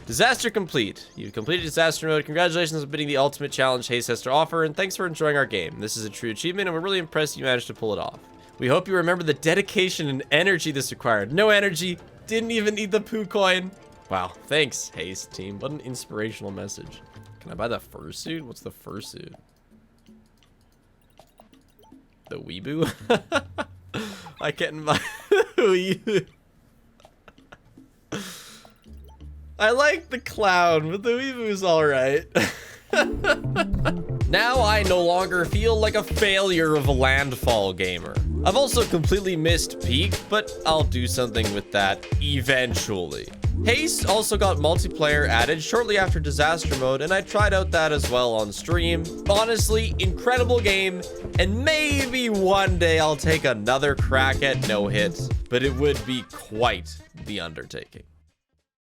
Disaster complete. You completed disaster mode. Congratulations on beating the ultimate challenge Haste has to offer, and thanks for enjoying our game. This is a true achievement, and we're really impressed you managed to pull it off. We hope you remember the dedication and energy this required. No energy. Didn't even need the poo coin. Wow. Thanks, Haste team. What an inspirational message. Can I buy the fursuit? What's the fursuit? The Weeboh? I can't buy the Weeboh. I like the clown, but the Weeboh's alright. Now I no longer feel like a failure of a landfall gamer. I've also completely missed Peak, but I'll do something with that eventually. Haste also got multiplayer added shortly after disaster mode, and I tried out that as well on stream. Honestly, incredible game, and maybe one day I'll take another crack at no hits, but it would be quite the undertaking.